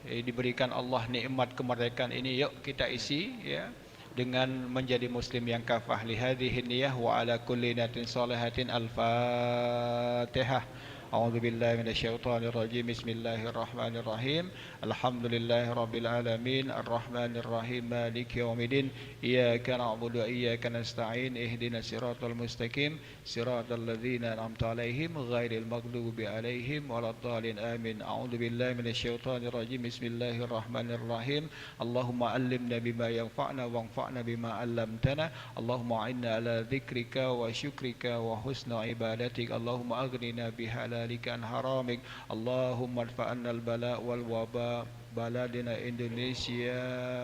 diberikan Allah nikmat kemerdekaan ini, yuk kita isi ya dengan menjadi muslim yang kafah. Li hadhihi niyah wa ala kulli niyatin shalihatin. Al-Fatihah. A'udzu billahi minasyaitonir rajim. Bismillahirrahmanirrahim. Alhamdulillahi rabbil alamin. Arrahmanir rahim. Maliki yaumiddin. Iyyaka na'budu wa iyyaka nasta'in. Ihdinas siratal mustaqim. Siratal ladzina an'amta 'alaihim ghairil maghdubi 'alaihim waladdallin. Amin. A'udzu billahi minasyaitonir rajim. Bismillahirrahmanirrahim. Allahumma 'allimna bima yanfa'una wanfa'na bima 'allamtana. Allahumma 'inna 'ala dzikrika wa syukrika wa husni ibadatik. Allahumma aghnina bihalal an haramik. Allahumma adfa'anna al-bala wal waba baladina Indonesia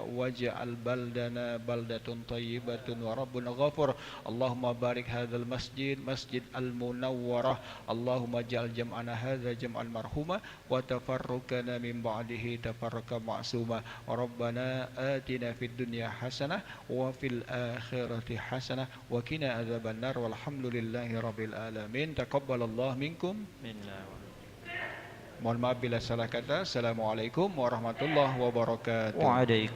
waj'al baldana baldatun tayyibatun wa rabbun ghafur. Allahumma barik hadzal masjid al-munawwarah. Allahumma ja'al jam'ana hadza jam'an marhuma wa tafarruqana min ba'dihi tafarruqan ma'suma. Rabbana atina fid dunya hasanah wa fil akhirati hasanah wa qina adzabannar. Walhamdulillahi rabbil alamin. Taqabbalallahu minkum. Mohon maaf bila salah kata. Assalamualaikum warahmatullahi wabarakatuh. Waalaikumsalam.